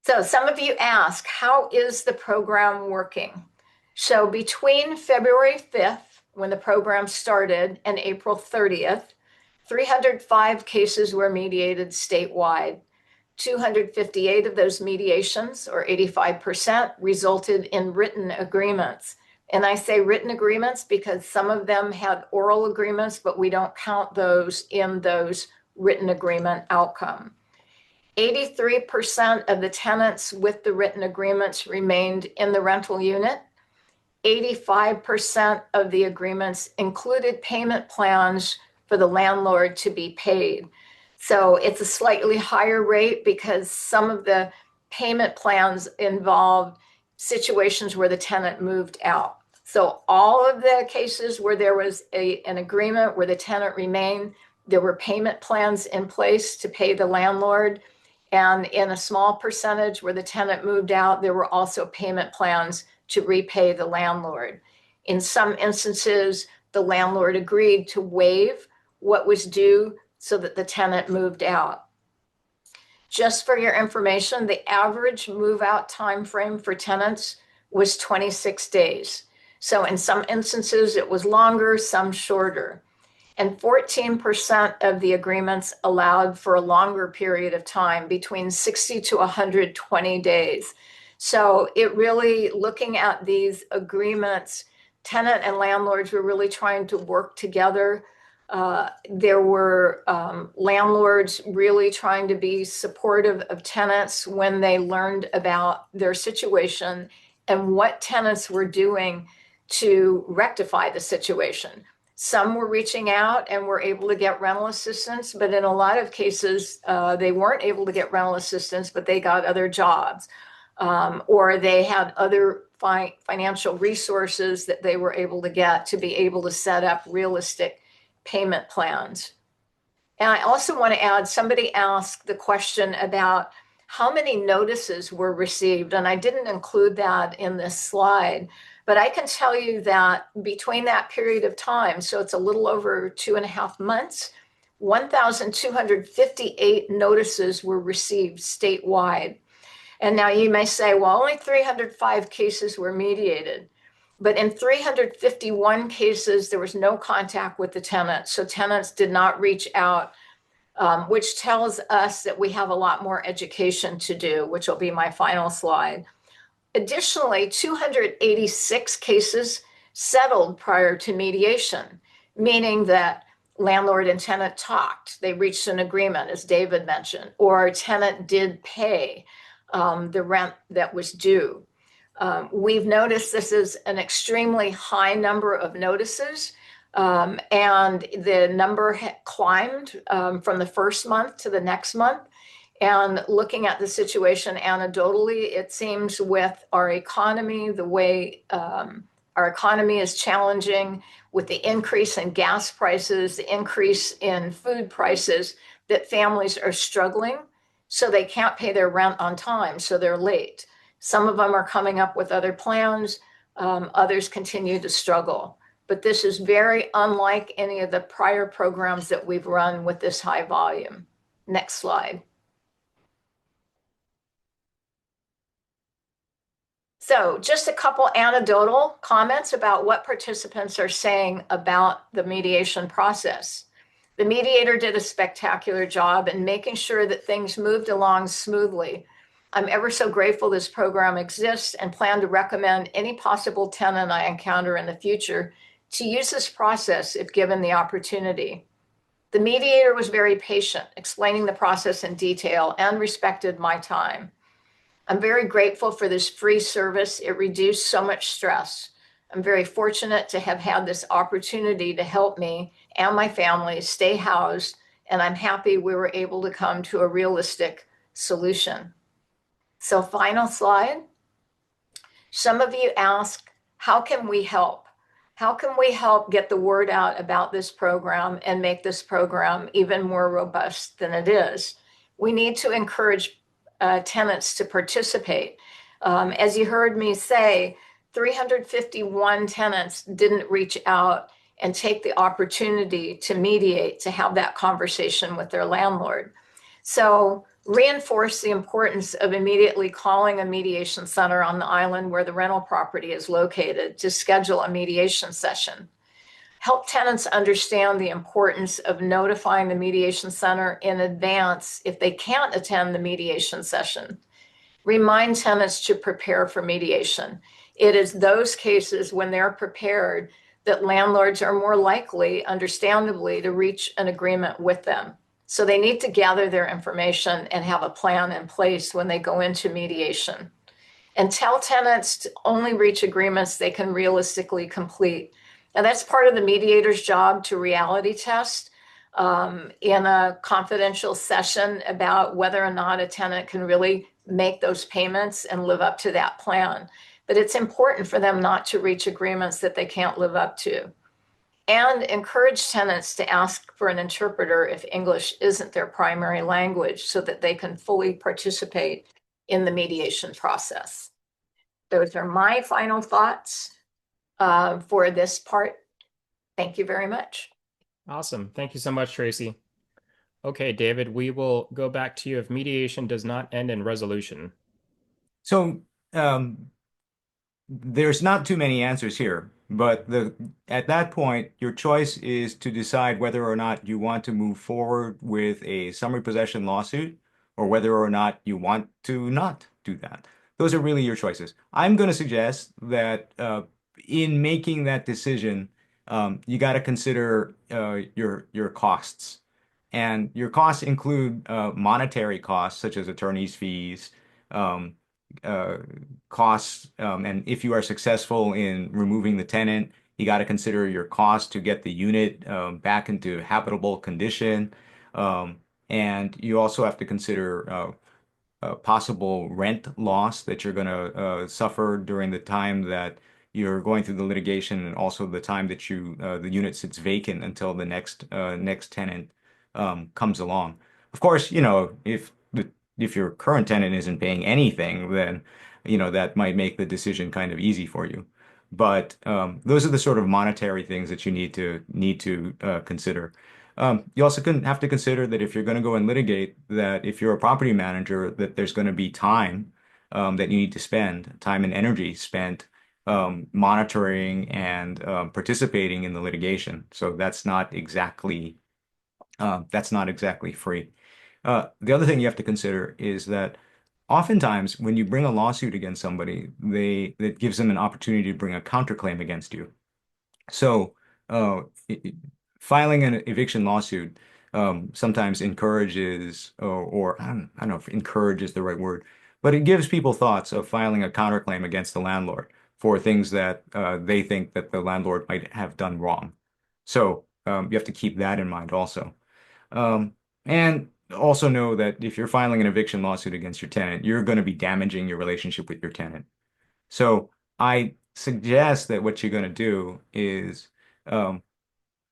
So some of you ask, how is the program working? So between February 5th, when the program started, and April 30th, 305 cases were mediated statewide. 258 of those mediations, or 85%, resulted in written agreements. And I say written agreements because some of them had oral agreements, but we don't count those in those written agreement outcome. 83% of the tenants with the written agreements remained in the rental unit. 85% of the agreements included payment plans for the landlord to be paid. So it's a slightly higher rate because some of the payment plans involved situations where the tenant moved out. So all of the cases where there was an agreement where the tenant remained, there were payment plans in place to pay the landlord. And in a small percentage where the tenant moved out, there were also payment plans to repay the landlord. In some instances, the landlord agreed to waive what was due so that the tenant moved out. Just for your information, the average move-out time frame for tenants was 26 days. So in some instances, it was longer, some shorter. And 14% of the agreements allowed for a longer period of time, between 60 to 120 days. So it really, looking at these agreements, tenant and landlords were really trying to work together. There were landlords really trying to be supportive of tenants when they learned about their situation and what tenants were doing to rectify the situation. Some were reaching out and were able to get rental assistance, but in a lot of cases, they weren't able to get rental assistance, but they got other jobs, or they had other financial resources that they were able to get to be able to set up realistic payment plans. And I also want to add, somebody asked the question about how many notices were received, and I didn't include that in this slide, but I can tell you that between that period of time, so it's a little over 2.5 months, 1,258 notices were received statewide. And now you may say, well, only 305 cases were mediated. But in 351 cases, there was no contact with the tenant. So tenants did not reach out, which tells us that we have a lot more education to do, which will be my final slide. Additionally, 286 cases settled prior to mediation, meaning that landlord and tenant talked, they reached an agreement, as David mentioned, or tenant did pay the rent that was due. We've noticed this is an extremely high number of notices, and the number climbed from the first month to the next month. And looking at the situation anecdotally, it seems with our economy, the way our economy is challenging, with the increase in gas prices, the increase in food prices, that families are struggling. So they can't pay their rent on time, so they're late. Some of them are coming up with other plans. Others continue to struggle. But this is very unlike any of the prior programs that we've run with this high volume. Next slide. So just a couple anecdotal comments about what participants are saying about the mediation process. The mediator did a spectacular job in making sure that things moved along smoothly. I'm ever so grateful this program exists and plan to recommend any possible tenant I encounter in the future to use this process if given the opportunity. The mediator was very patient, explaining the process in detail and respected my time. I'm very grateful for this free service. It reduced so much stress. I'm very fortunate to have had this opportunity to help me and my family stay housed, and I'm happy we were able to come to a realistic solution. So, final slide. Some of you ask, how can we help? How can we help get the word out about this program and make this program even more robust than it is? We need to encourage tenants to participate. As you heard me say, 351 tenants didn't reach out and take the opportunity to mediate, to have that conversation with their landlord. So reinforce the importance of immediately calling a mediation center on the island where the rental property is located to schedule a mediation session. Help tenants understand the importance of notifying the mediation center in advance if they can't attend the mediation session. Remind tenants to prepare for mediation. It is those cases when they're prepared that landlords are more likely, understandably, to reach an agreement with them. So they need to gather their information and have a plan in place when they go into mediation. And tell tenants to only reach agreements they can realistically complete. And that's part of the mediator's job to reality test in a confidential session about whether or not a tenant can really make those payments and live up to that plan. But it's important for them not to reach agreements that they can't live up to. And encourage tenants to ask for an interpreter if English isn't their primary language so that they can fully participate in the mediation process. Those are my final thoughts for this part. Thank you very much. Awesome. Thank you so much, Tracy. Okay, David, we will go back to you if mediation does not end in resolution. So there's not too many answers here, but at that point, your choice is to decide whether or not you want to move forward with a summary possession lawsuit or whether or not you want to not do that. Those are really your choices. I'm going to suggest that in making that decision, you got to consider your costs. And your costs include monetary costs, such as attorney's fees, costs, and if you are successful in removing the tenant, you got to consider your cost to get the unit back into habitable condition. And you also have to consider possible rent loss that you're going to suffer during the time that you're going through the litigation, and also the time that the unit sits vacant until the next tenant comes along. Of course, if your current tenant isn't paying anything, then that might make the decision kind of easy for you. But those are the sort of monetary things that you need to consider. You also have to consider that if you're going to go and litigate, that if you're a property manager, that there's going to be time that you need to spend, time and energy spent monitoring and participating in the litigation. So that's not exactly free. The other thing you have to consider is that oftentimes when you bring a lawsuit against somebody, that gives them an opportunity to bring a counterclaim against you. So filing an eviction lawsuit sometimes encourages, or I don't know if encourage is the right word, but it gives people thoughts of filing a counterclaim against the landlord for things that they think that the landlord might have done wrong. So you have to keep that in mind also. And also know that if you're filing an eviction lawsuit against your tenant, you're going to be damaging your relationship with your tenant. So I suggest that what you're going to do is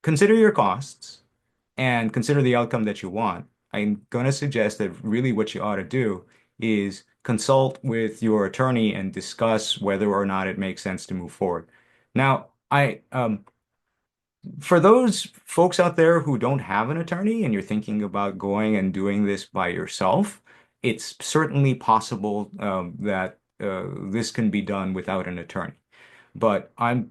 consider your costs and consider the outcome that you want. I'm going to suggest that really what you ought to do is consult with your attorney and discuss whether or not it makes sense to move forward. Now, for those folks out there who don't have an attorney and you're thinking about going and doing this by yourself, it's certainly possible that this can be done without an attorney. But I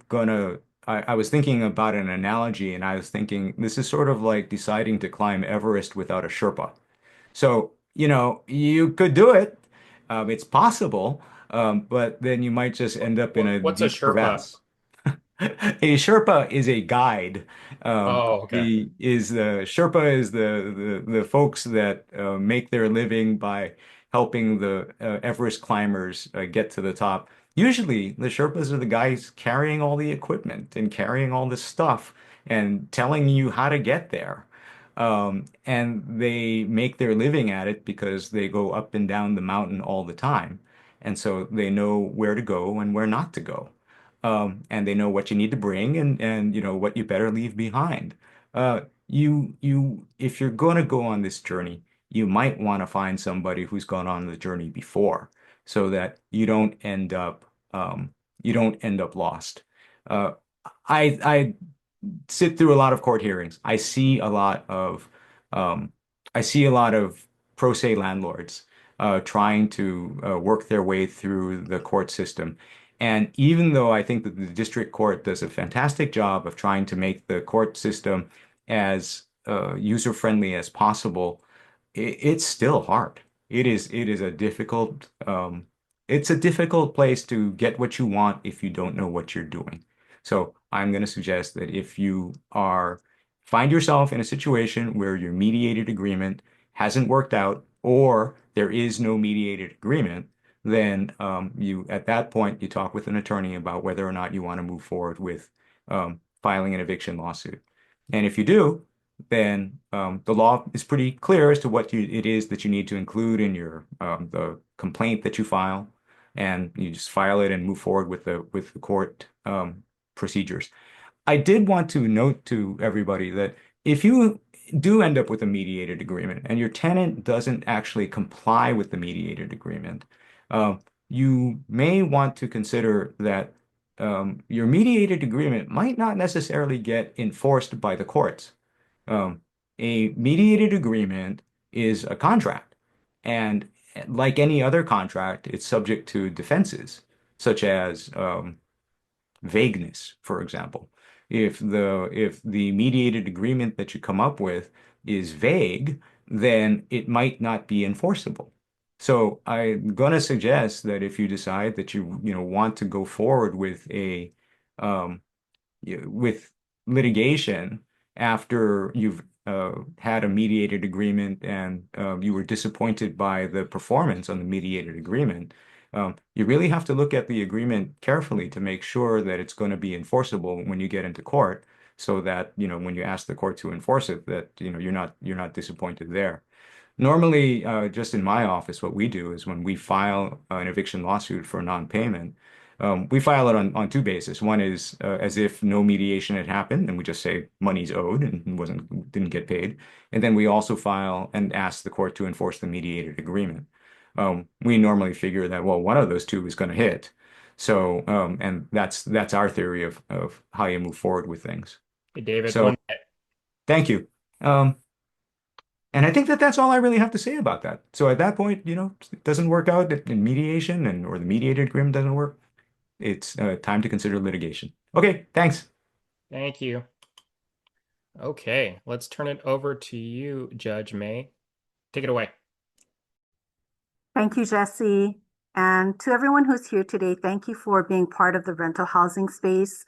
was thinking about an analogy, and I was thinking this is sort of like deciding to climb Everest without a Sherpa. So, you could do it. It's possible, but then you might just end up in a What's a deep Sherpa? crevasse. A Sherpa is a guide. Oh, okay. The Sherpa is the folks that make their living by helping the Everest climbers get to the top. Usually, the Sherpas are the guys carrying all the equipment and carrying all the stuff and telling you how to get there. And they make their living at it because they go up and down the mountain all the time. And so they know where to go and where not to go. And they know what you need to bring and what you better leave behind. If you're going to go on this journey, you might want to find somebody who's gone on the journey before, so that you don't end up lost. Uh, I sit through a lot of court hearings. Um, I see a lot of pro se landlords trying to work their way through the court system. And even though I think that the district court does a fantastic job of trying to make the court system as user-friendly as possible, it's still hard. It is it's a difficult place to get what you want if you don't know what you're doing. So I'm going to suggest that if you find yourself in a situation where your mediated agreement hasn't worked out, or there is no mediated agreement, then at that point you talk with an attorney about whether or not you want to move forward with filing an eviction lawsuit. And if you do, then the law is pretty clear as to what it is that you need to include in the complaint that you file, and you just file it and move forward with the court procedures. I did want to note to everybody that if you do end up with a mediated agreement and your tenant doesn't actually comply with the mediated agreement, uh, you may want to consider that your mediated agreement might not necessarily get enforced by the courts. Um, a mediated agreement is a contract, and like any other contract, it's subject to defenses, such as vagueness, for example. If the mediated agreement that you come up with is vague, then it might not be enforceable. So I'm going to suggest that if you decide that you want to go forward um, with litigation after you've had a mediated agreement and you were disappointed by the performance on the mediated agreement, you really have to look at the agreement carefully to make sure that it's going to be enforceable when you get into court, so that when you ask the court to enforce it, that you're not disappointed there. Normally, just in my office, what we do is when we file an eviction lawsuit for non-payment, we file it on two bases. One is as if no mediation had happened, and we just say money's owed and didn't get paid. And then we also file and ask the court to enforce the mediated agreement. We normally figure that, well, one of those two is going to hit. So, and that's our theory of how you move forward with things. Hey, David, So, thank you. And I think that that's all I really have to say about that. So at that point, it doesn't work out in mediation, or the mediated agreement doesn't work. It's time to consider litigation. Okay, thanks. Thank you. Okay, let's turn it over to you, Judge May. Take it away. Thank you, Jesse. And to everyone who's here today, thank you for being part of the rental housing space.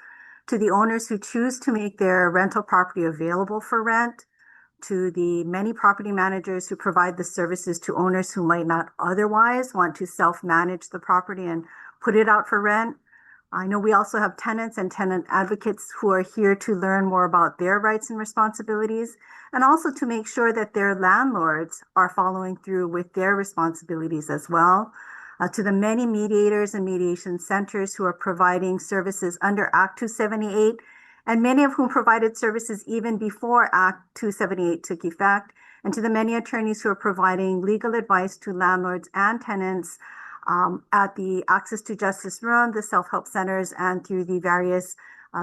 To the owners who choose to make their rental property available for rent, to the many property managers who provide the services to owners who might not otherwise want to self-manage the property and put it out for rent. I know we also have tenants and tenant advocates who are here to learn more about their rights and responsibilities, and also to make sure that their landlords are following through with their responsibilities as well. To the many mediators and mediation centers who are providing services under Act 278, and many of whom provided services even before Act 278 took effect, and to the many attorneys who are providing legal advice to landlords and tenants at the Access to Justice Room, the self-help centers, and through the various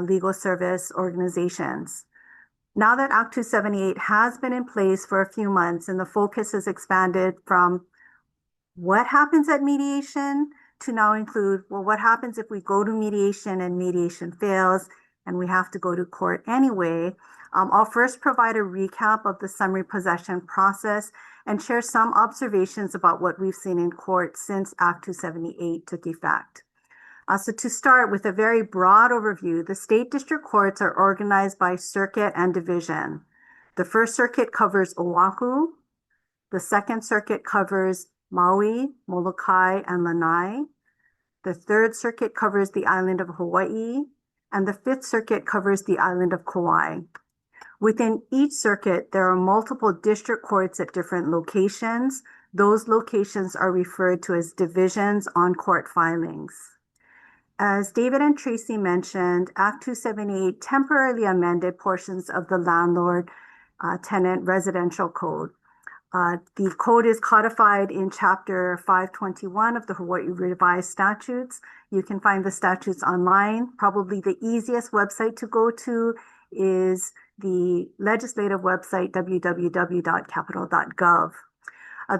legal service organizations. Now that Act 278 has been in place for a few months and the focus has expanded from what happens at mediation to now include, well, what happens if we go to mediation and mediation fails and we have to go to court anyway? I'll first provide a recap of the summary possession process and share some observations about what we've seen in court since Act 278 took effect. So to start with a very broad overview, the state district courts are organized by circuit and division. The First Circuit covers Oahu. The Second Circuit covers Maui, Molokai, and Lanai. The Third Circuit covers the island of Hawaii, and the Fifth Circuit covers the island of Kauai. Within each circuit, there are multiple district courts at different locations. Those locations are referred to as divisions on court filings. As David and Tracy mentioned, Act 278 temporarily amended portions of the Landlord-Tenant Residential Code. The code is codified in Chapter 521 of the Hawaii Revised Statutes. You can find the statutes online. Probably the easiest website to go to is the legislative website, www.capitol.gov.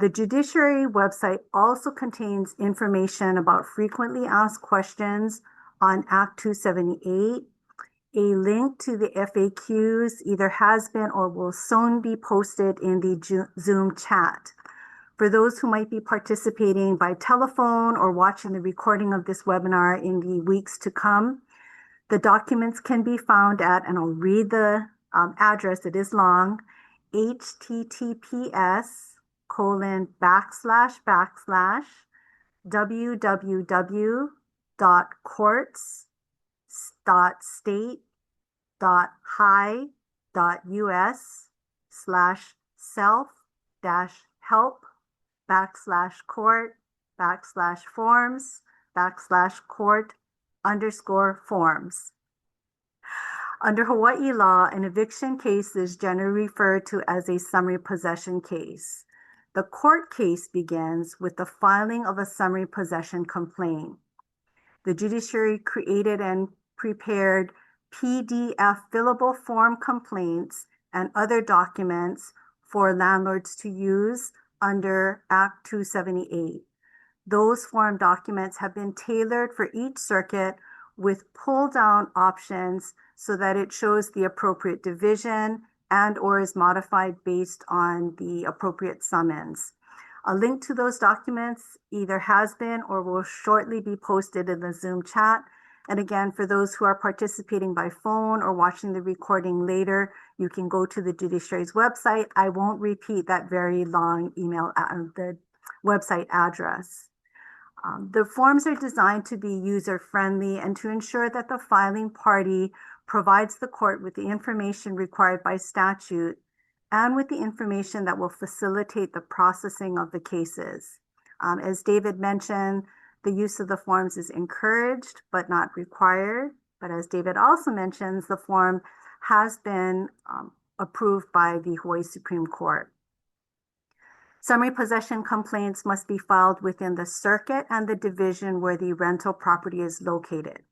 The judiciary website also contains information about frequently asked questions on Act 278. A link to the FAQs either has been or will soon be posted in the Zoom chat. For those who might be participating by telephone or watching the recording of this webinar in the weeks to come, the documents can be found at, and I'll read the address, it is long, https://www.courts.state.hi.us/self-help/court/forms. Under Hawaii law, an eviction case is generally referred to as a summary possession case. The court case begins with the filing of a summary possession complaint. The judiciary created and prepared PDF fillable form complaints and other documents for landlords to use under Act 278. Those form documents have been tailored for each circuit with pull-down options so that it shows the appropriate division and or is modified based on the appropriate summons. A link to those documents either has been or will shortly be posted in the Zoom chat. And again, for those who are participating by phone or watching the recording later, you can go to the judiciary's website. I won't repeat that very long email, the website address. The forms are designed to be user-friendly and to ensure that the filing party provides the court with the information required by statute and with the information that will facilitate the processing of the cases. As David mentioned, the use of the forms is encouraged but not required. But as David also mentions, the form has been approved by the Hawaii Supreme Court. Summary possession complaints must be filed within the circuit and the division where the rental property is located,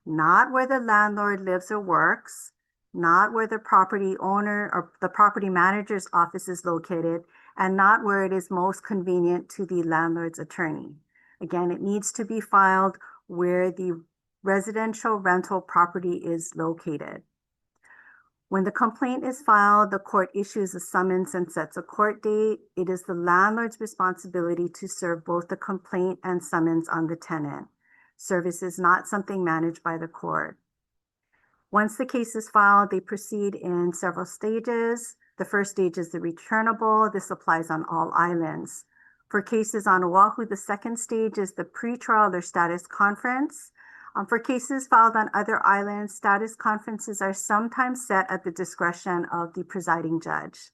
not where the landlord lives or works, not where the property owner or the property manager's office is located, and not where it is most convenient to the landlord's attorney. Again, it needs to be filed where the residential rental property is located. When the complaint is filed, the court issues a summons and sets a court date. It is the landlord's responsibility to serve both the complaint and summons on the tenant. Service is not something managed by the court. Once the case is filed, they proceed in several stages. The first stage is the returnable. This applies on all islands. For cases on Oahu, the second stage is the pretrial or status conference. For cases filed on other islands, status conferences are sometimes set at the discretion of the presiding judge.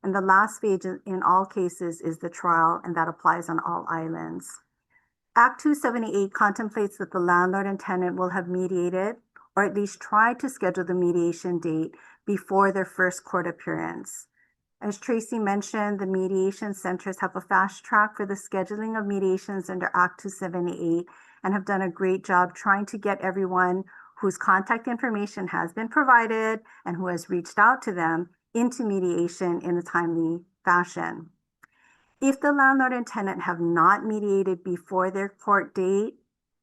And the last stage in all cases is the trial, and that applies on all islands. Act 278 contemplates that the landlord and tenant will have mediated, or at least try to schedule the mediation date before their first court appearance. As Tracy mentioned, the mediation centers have a fast track for the scheduling of mediations under Act 278 and have done a great job trying to get everyone whose contact information has been provided and who has reached out to them into mediation in a timely fashion. If the landlord and tenant have not mediated before their court date,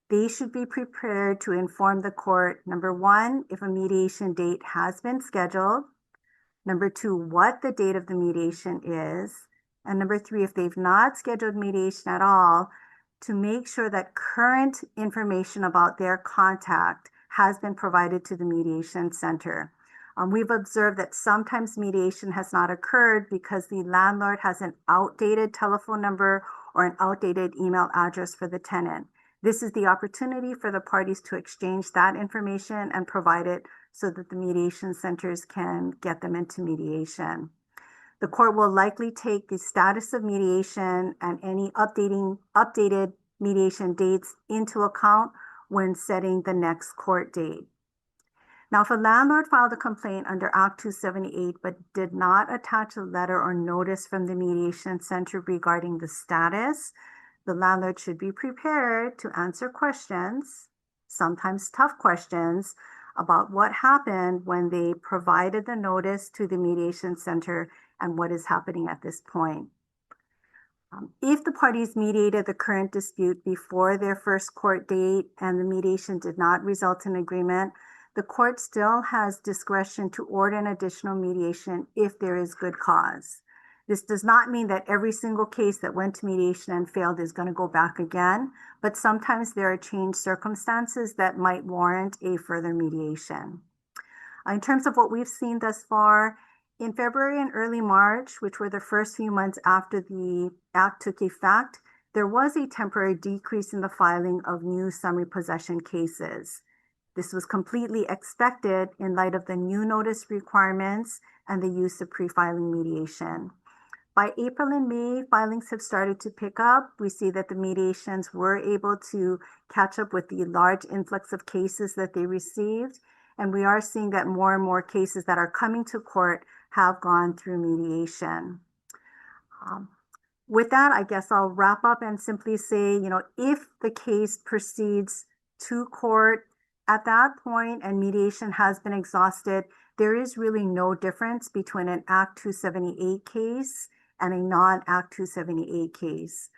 they should be prepared to inform the court, number one, if a mediation date has been scheduled, number two, what the date of the mediation is, and number three, if they've not scheduled mediation at all, to make sure that current information about their contact has been provided to the mediation center. We've observed that sometimes mediation has not occurred because the landlord has an outdated telephone number or an outdated email address for the tenant. This is the opportunity for the parties to exchange that information and provide it so that the mediation centers can get them into mediation. The court will likely take the status of mediation and any updated mediation dates into account when setting the next court date. Now, if a landlord filed a complaint under Act 278 but did not attach a letter or notice from the mediation center regarding the status, the landlord should be prepared to answer questions, sometimes tough questions, about what happened when they provided the notice to the mediation center and what is happening at this point. If the parties mediated the current dispute before their first court date and the mediation did not result in agreement, the court still has discretion to order an additional mediation if there is good cause. This does not mean that every single case that went to mediation and failed is going to go back again, but sometimes there are changed circumstances that might warrant a further mediation. In terms of what we've seen thus far, in February and early March, which were the first few months after the act took effect, there was a temporary decrease in the filing of new summary possession cases. This was completely expected in light of the new notice requirements and the use of pre-filing mediation. By April and May, filings have started to pick up. We see that the mediations were able to catch up with the large influx of cases that they received, and we are seeing that more and more cases that are coming to court have gone through mediation. With that, I guess I'll wrap up and simply say, if the case proceeds to court at that point and mediation has been exhausted, there is really no difference between an Act 278 case and a non-Act 278 case.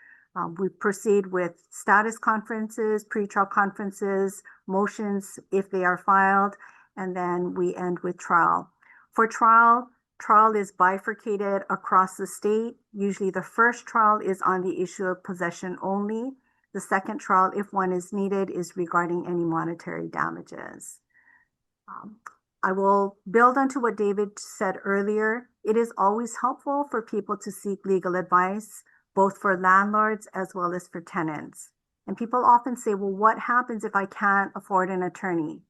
We proceed with status conferences, pretrial conferences, motions if they are filed, and then we end with trial. For trial is bifurcated across the state. Usually the first trial is on the issue of possession only. The second trial, if one is needed, is regarding any monetary damages. I will build onto what David said earlier. It is always helpful for people to seek legal advice, both for landlords as well as for tenants. And people often say, well, what happens if I can't afford an attorney?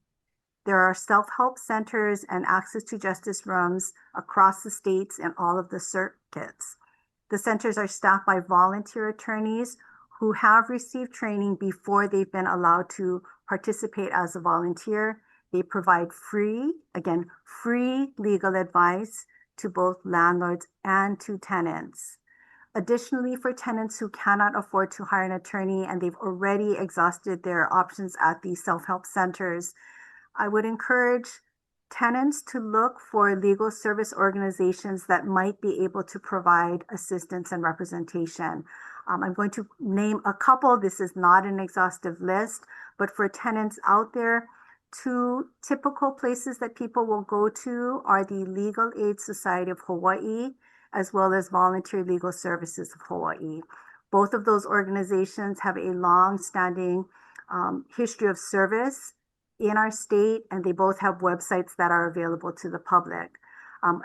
There are self-help centers and access to justice rooms across the states and all of the circuits. The centers are staffed by volunteer attorneys who have received training before they've been allowed to participate as a volunteer. They provide free legal advice to both landlords and to tenants. Additionally, for tenants who cannot afford to hire an attorney and they've already exhausted their options at the self-help centers, I would encourage tenants to look for legal service organizations that might be able to provide assistance and representation. I'm going to name a couple. This is not an exhaustive list, but for tenants out there, two typical places that people will go to are the Legal Aid Society of Hawaii, as well as Volunteer Legal Services of Hawaii. Both of those organizations have a long-standing history of service in our state, and they both have websites that are available to the public.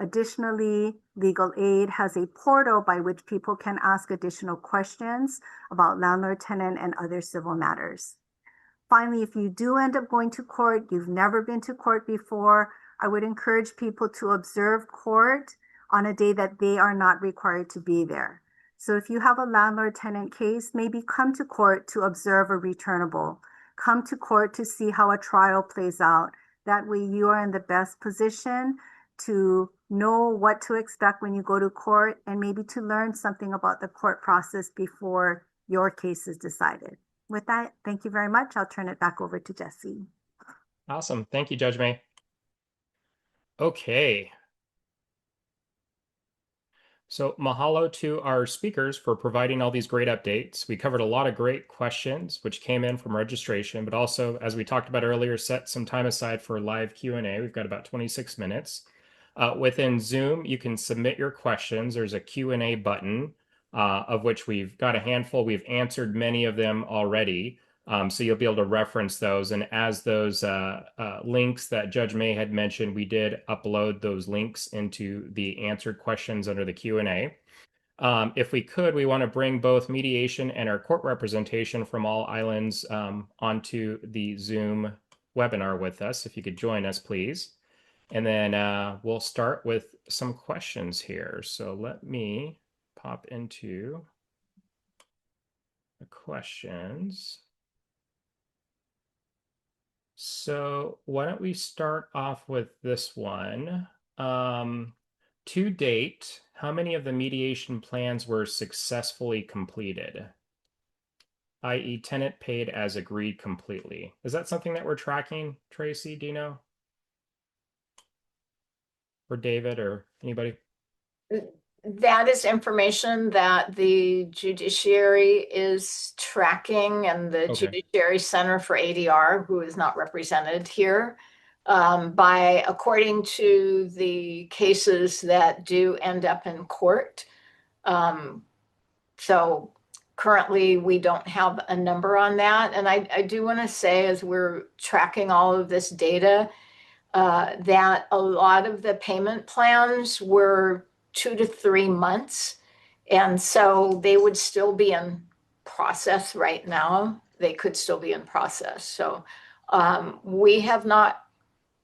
Additionally, Legal Aid has a portal by which people can ask additional questions about landlord-tenant and other civil matters. Finally, if you do end up going to court, you've never been to court before, I would encourage people to observe court on a day that they are not required to be there. So if you have a landlord-tenant case, maybe come to court to observe a returnable. Come to court to see how a trial plays out. That way you are in the best position to know what to expect when you go to court and maybe to learn something about the court process before your case is decided. With that, thank you very much. I'll turn it back over to Jesse. Awesome. Thank you, Judge May. Okay. So mahalo to our speakers for providing all these great updates. We covered a lot of great questions which came in from registration, but also, as we talked about earlier, set some time aside for live Q&A. We've got about 26 minutes. Within Zoom, you can submit your questions. There's a Q&A button, of which we've got a handful. We've answered many of them already. So you'll be able to reference those. And as those links that Judge May had mentioned, we did upload those links into the answered questions under the Q&A. If we could, we want to bring both mediation and our court representation from all islands onto the Zoom webinar with us. If you could join us, please. And then we'll start with some questions here. So let me pop into the questions. So why don't we start off with this one? To date, how many of the mediation plans were successfully completed? i.e. tenant paid as agreed completely. Is that something that we're tracking, Tracy? Do you know? Or David or anybody? That is information that the judiciary is tracking, and the Judiciary Center for ADR, who is not represented here, by according to the cases that do end up in court. So currently we don't have a number on that. And I do want to say, as we're tracking all of this data, that a lot of the payment plans were 2 to 3 months. And so they would still be in process right now. They could still be in process. So we have not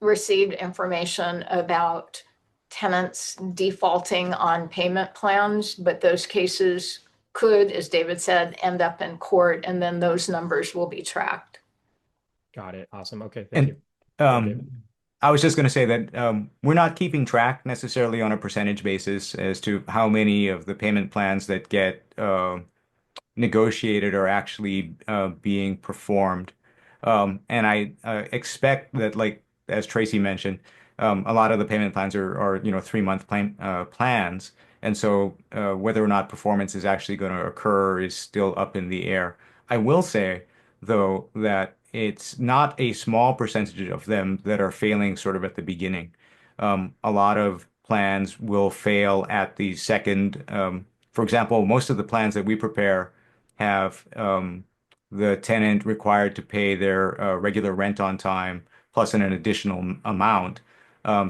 received information about tenants defaulting on payment plans, but those cases could, as David said, end up in court, and then those numbers will be tracked. Got it. Awesome. Okay. Thank you. And I was just going to say that we're not keeping track necessarily on a percentage basis as to how many of the payment plans that get negotiated are actually being performed. And I expect that, like as Tracy mentioned, a lot of the payment plans are 3-month plans, and so whether or not performance is actually going to occur is still up in the air. I will say, though, that it's not a small percentage of them that are failing sort of at the beginning. A lot of plans will fail at the second. For example, most of the plans that we prepare have the tenant required to pay their regular rent on time plus an additional amount,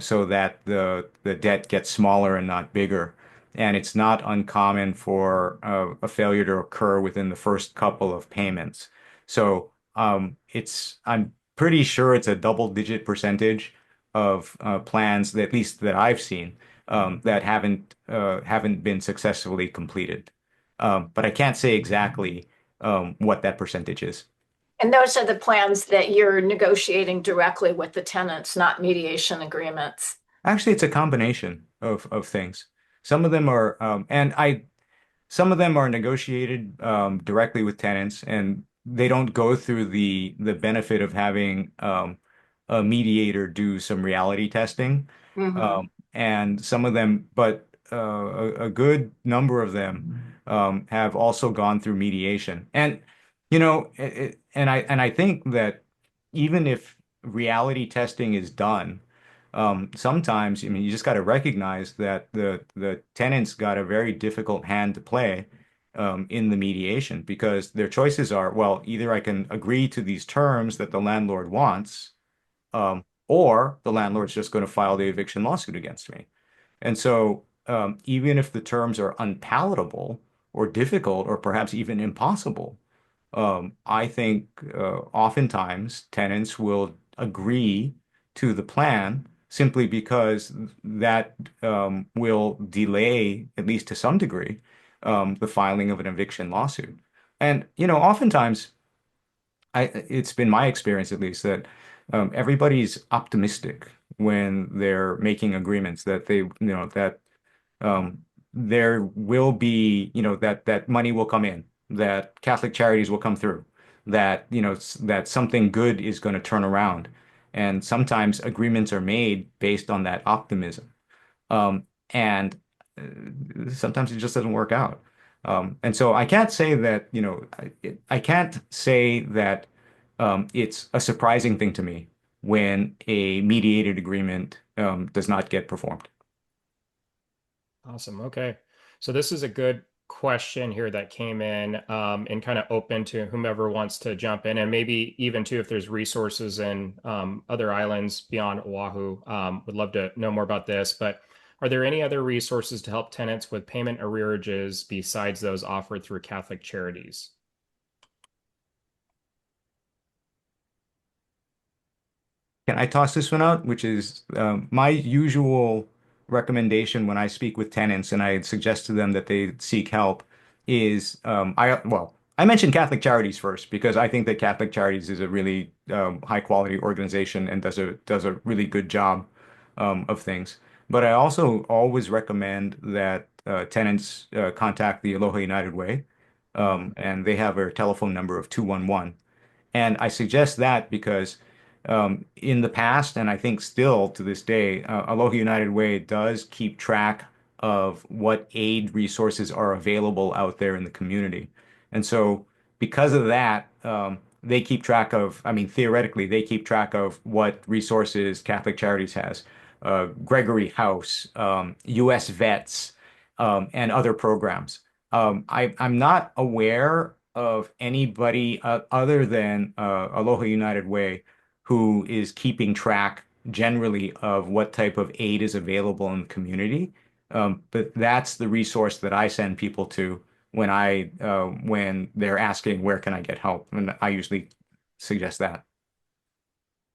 so that the debt gets smaller and not bigger. And it's not uncommon for a failure to occur within the first couple of payments. So I'm pretty sure it's a double-digit percentage of plans, that, at least that I've seen, that haven't been successfully completed. But I can't say exactly what that percentage is. And those are the plans that you're negotiating directly with the tenants, not mediation agreements. Actually, it's a combination of things. Some of them are, some of them are negotiated directly with tenants, and they don't go through the benefit of having a mediator do some reality testing. And some of them, but a good number of them have also gone through mediation. And I think that even if reality testing is done, sometimes, I mean, you just got to recognize that the tenants got a very difficult hand to play in the mediation, because their choices are, well, either I can agree to these terms that the landlord wants, or the landlord's just going to file the eviction lawsuit against me. And so even if the terms are unpalatable or difficult or perhaps even impossible, I think oftentimes tenants will agree to the plan simply because that will delay, at least to some degree, the filing of an eviction lawsuit. And, oftentimes, it's been my experience, at least, that everybody's optimistic when they're making agreements that there will be, that money will come in, that Catholic Charities will come through, that, that something good is going to turn around. And sometimes agreements are made based on that optimism. And sometimes it just doesn't work out. And so I can't say that, I can't say that it's a surprising thing to me when a mediated agreement does not get performed. Awesome. Okay. So this is a good question here that came in and kind of open to whomever wants to jump in, and maybe even too if there's resources in other islands beyond Oahu. Would love to know more about this. But are there any other resources to help tenants with payment arrearages besides those offered through Catholic charities? Can I toss this one out? Which is my usual recommendation when I speak with tenants and I suggest to them that they seek help is I mentioned Catholic Charities first because I think that Catholic Charities is a really high quality organization and does a really good job of things. But I also always recommend that tenants contact the Aloha United Way, and they have a telephone number of 211. And I suggest that because in the past, and I think still to this day, Aloha United Way does keep track of what aid resources are available out there in the community. And so, because of that, they keep track of, I mean, theoretically, they keep track of what resources Catholic Charities has, Gregory House, U.S. Vets, and other programs. I'm not aware of anybody other than Aloha United Way who is keeping track generally of what type of aid is available in the community. But that's the resource that I send people to when they're asking where can I get help, and I usually suggest that.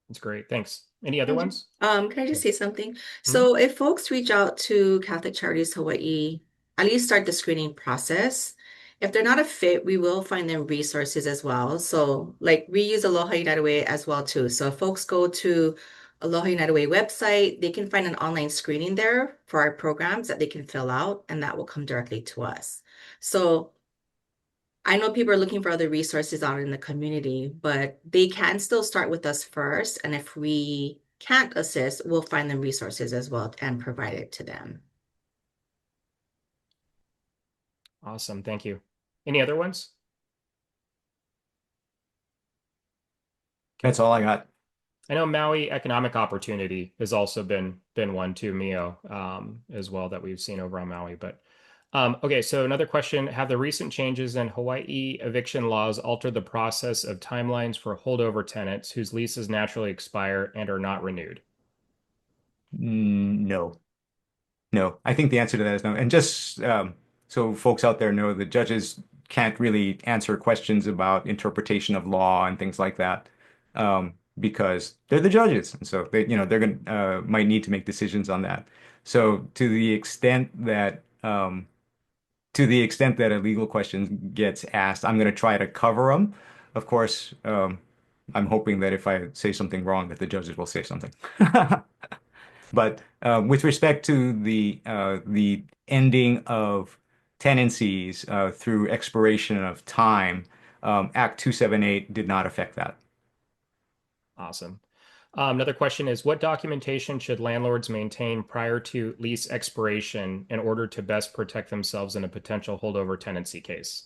That's great. Thanks. Any other ones? Can I just say something? So if folks reach out to Catholic Charities Hawaii, at least start the screening process. If they're not a fit, we will find them resources as well. So like we use Aloha United Way as well too. So if folks go to Aloha United Way website, they can find an online screening there for our programs that they can fill out, and that will come directly to us. So I know people are looking for other resources out in the community, but they can still start with us first. And if we can't assist, we'll find them resources as well and provide it to them. Awesome. Thank you. Any other ones? That's all I got. I know Maui Economic Opportunity has also been one too, Mio, as well that we've seen over on Maui. But okay, so another question: have the recent changes in Hawaii eviction laws altered the process of timelines for holdover tenants whose leases naturally expire and are not renewed? No. No, I think the answer to that is no. And just so folks out there know, the judges can't really answer questions about interpretation of law and things like that because they're the judges, and so they're going might need to make decisions on that. So to the extent that a legal question gets asked, I'm going to try to cover them. Of course, I'm hoping that if I say something wrong, that the judges will say something. But with respect to the ending of tenancies through expiration of time, Act 278 did not affect that. Awesome. Another question is, what documentation should landlords maintain prior to lease expiration in order to best protect themselves in a potential holdover tenancy case?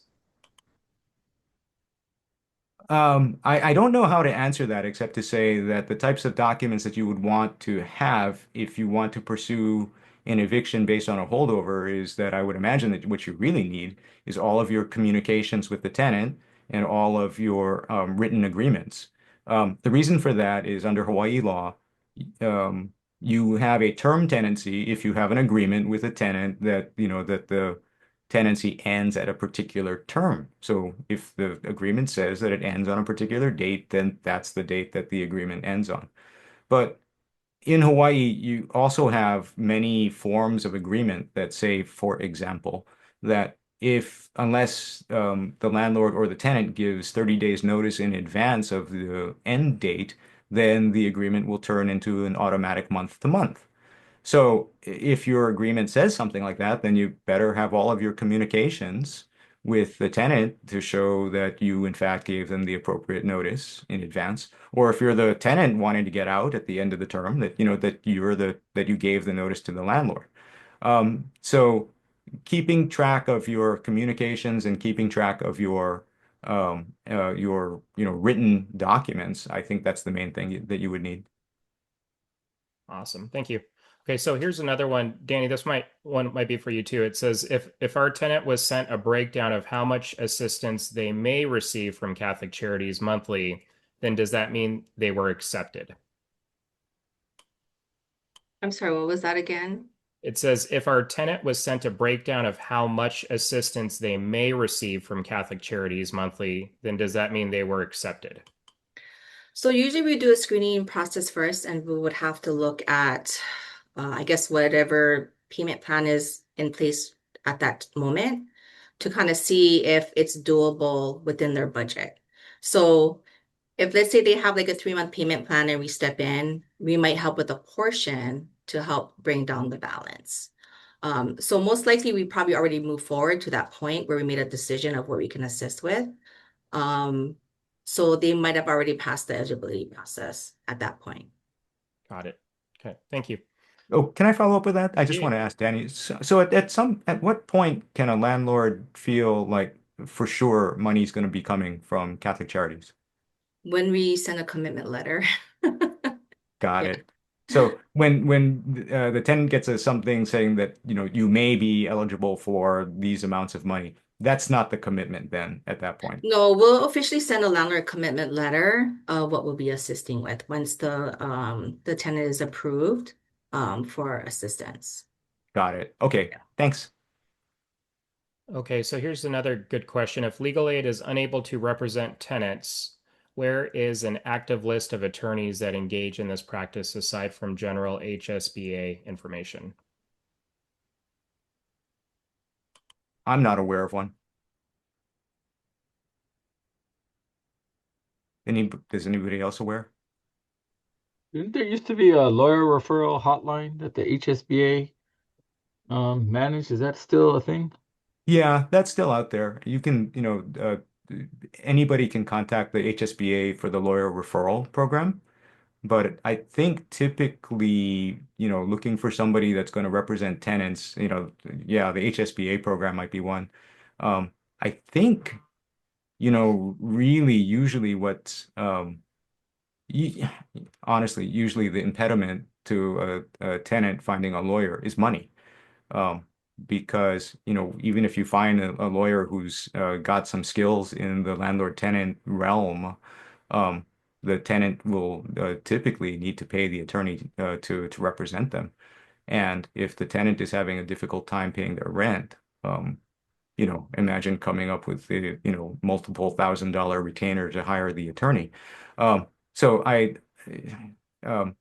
I don't know how to answer that except to say that the types of documents that you would want to have if you want to pursue an eviction based on a holdover is that I would imagine that what you really need is all of your communications with the tenant and all of your written agreements. The reason for that is under Hawaii law, you have a term tenancy if you have an agreement with a tenant that, that the tenancy ends at a particular term. So if the agreement says that it ends on a particular date, then that's the date that the agreement ends on. But in Hawaii, you also have many forms of agreement that say, for example, that unless the landlord or the tenant gives 30 days notice in advance of the end date, then the agreement will turn into an automatic month to month. So if your agreement says something like that, then you better have all of your communications with the tenant to show that you in fact gave them the appropriate notice in advance. Or if you're the tenant wanting to get out at the end of the term, that that you gave the notice to the landlord. So keeping track of your communications and keeping track of your written documents, I think that's the main thing that you would need. Awesome. Thank you. Okay, so here's another one. Danny, this might be for you too. It says if our tenant was sent a breakdown of how much assistance they may receive from Catholic Charities monthly, then does that mean they were accepted? I'm sorry, what was that again? It says if our tenant was sent a breakdown of how much assistance they may receive from Catholic Charities monthly, then does that mean they were accepted? So usually we do a screening process first, and we would have to look at, I guess, whatever payment plan is in place at that moment to kind of see if it's doable within their budget. So if let's say they have like a 3-month payment plan and we step in, we might help with a portion to help bring down the balance. So most likely we probably already moved forward to that point where we made a decision of what we can assist with. Um, so they might have already passed the eligibility process at that point. Got it. Okay, thank you. Oh, can I follow up with that? I just Yeah. want to ask Danny. So at what point can a landlord feel like for sure money's going to be coming from Catholic Charities? When we send a commitment letter. Got Yeah. it. So when the tenant gets something saying that you may be eligible for these amounts of money, that's not the commitment then at that point. No, we'll officially send a landlord commitment letter, what we'll be assisting with once the tenant is approved for assistance. Got it. Okay. Thanks. Okay, so here's another good question. If legal aid is unable to represent tenants, where is an active list of attorneys that engage in this practice aside from general HSBA information? I'm not aware of one. Is anybody else aware? Didn't there used to be a lawyer referral hotline that the HSBA managed? Is that still a thing? Yeah, that's still out there. You can, anybody can contact the HSBA for the lawyer referral program. But I think typically, looking for somebody that's going to represent tenants, yeah, the HSBA program might be one. I think, really usually y- honestly, usually the impediment to a tenant finding a lawyer is money. Um, because, even if you find a lawyer who's got some skills in the landlord-tenant realm, um, the tenant will typically need to pay the attorney to represent them. And if the tenant is having a difficult time paying their rent, imagine coming up with the, multiple $1,000 retainer to hire the attorney. So um,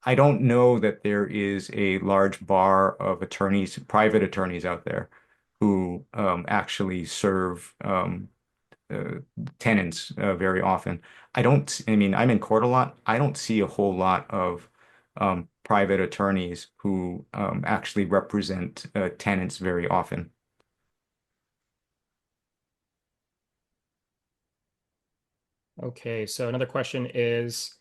I don't know that there is a large bar of attorneys, private attorneys out there who actually serve tenants very often. I mean, I'm in court a lot. I don't see a whole lot of private attorneys who actually represent tenants very often. Okay, so another question is,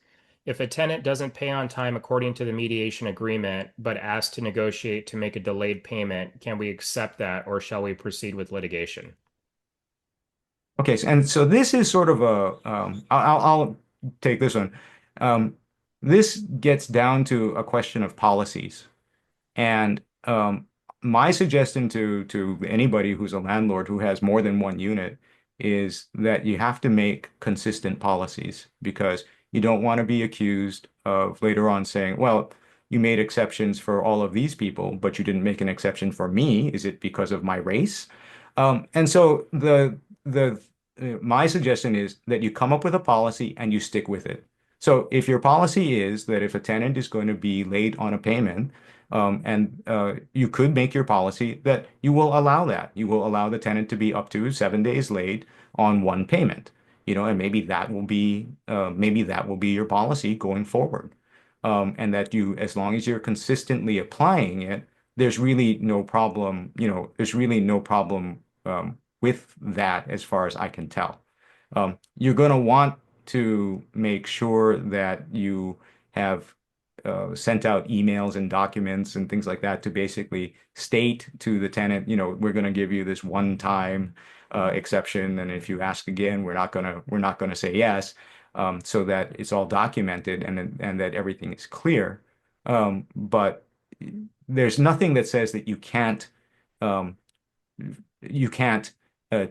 if a tenant doesn't pay on time according to the mediation agreement, but asks to negotiate to make a delayed payment, can we accept that or shall we proceed with litigation? Okay, so this is sort of I'll take this one. Um, this gets down to a question of policies. And my suggestion to anybody who's a landlord who has more than one unit is that you have to make consistent policies because you don't want to be accused of later on saying, well, you made exceptions for all of these people, but you didn't make an exception for me. Is it because of my race? And so the my suggestion is that you come up with a policy and you stick with it. So if your policy is that if a tenant is going to be late on a payment, and you could make your policy that you will allow that. You will allow the tenant to be up to 7 days late on one payment, and maybe that will be your policy going forward. And that as long as you're consistently applying it, there's really no problem, with that as far as I can tell. You're going to want to make sure that you have sent out emails and documents and things like that to basically state to the tenant, we're going to give you this one-time exception, and if you ask again, we're not gonna say yes, so that it's all documented and that everything is clear. But there's nothing that says that um, you can't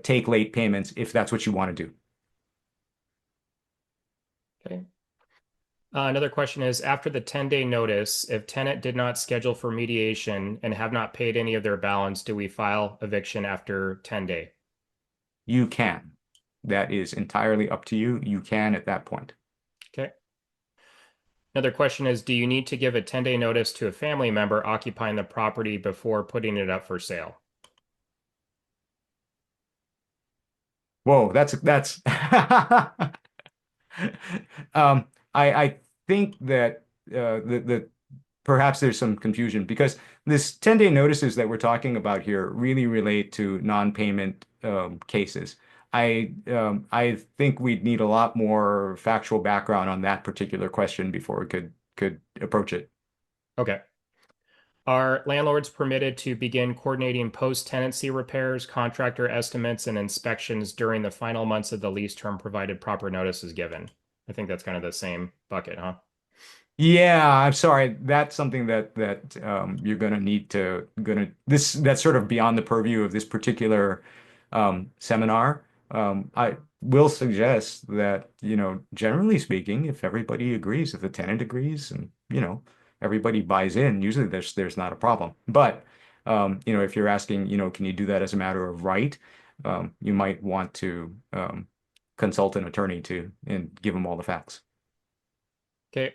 take late payments if that's what you want to do. Okay. Another question is, after the 10-day notice, if tenant did not schedule for mediation and have not paid any of their balance, do we file eviction after 10-day? You can. That is entirely up to you. You can at that point. Okay. Another question is, do you need to give a 10-day notice to a family member occupying the property before putting it up for sale? Whoa, that's I think that the perhaps there's some confusion because this 10-day notices that we're talking about here really relate to non-payment cases. I think we'd need a lot more factual background on that particular question before we could approach it. Okay. Are landlords permitted to begin coordinating post-tenancy repairs, contractor estimates, and inspections during the final months of the lease term provided proper notice is given? I think that's kind of the same bucket, huh? Yeah, I'm sorry. That's something that you're gonna need to gonna this that's sort of beyond the purview of this particular seminar. I will suggest that, generally speaking, if everybody agrees, if the tenant agrees, and everybody buys in, usually there's not a problem. But if you're asking, can you do that as a matter of right, you might want to consult an attorney and give them all the facts. Okay.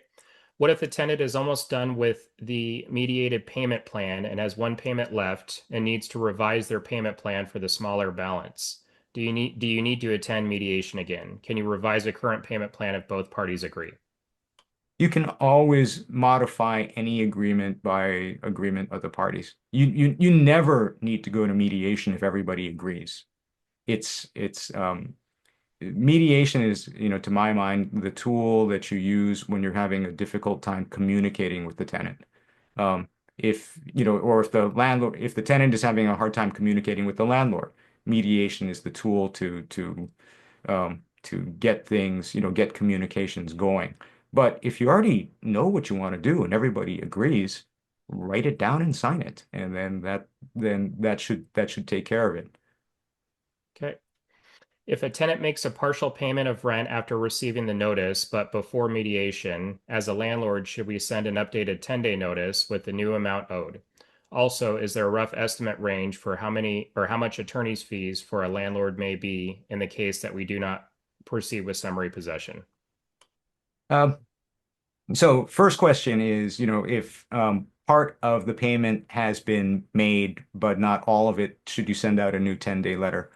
What if the tenant is almost done with the mediated payment plan and has one payment left and needs to revise their payment plan for the smaller balance? Do you need to attend mediation again? Can you revise a current payment plan if both parties agree? You can always modify any agreement by agreement of the parties. You never need to go to mediation if everybody agrees. It's mediation is, to my mind, the tool that you use when you're having a difficult time communicating with the tenant. Or if the tenant is having a hard time communicating with the landlord, mediation is the tool to get things, get communications going. But if you already know what you want to do and everybody agrees, write it down and sign it, and then that should take care of it. Okay. If a tenant makes a partial payment of rent after receiving the notice, but before mediation, as a landlord, should we send an updated 10-day notice with the new amount owed? Also, is there a rough estimate range for how much attorney's fees for a landlord may be in the case that we do not proceed with summary possession? So first question is, if part of the payment has been made, but not all of it, should you send out a new 10-day letter?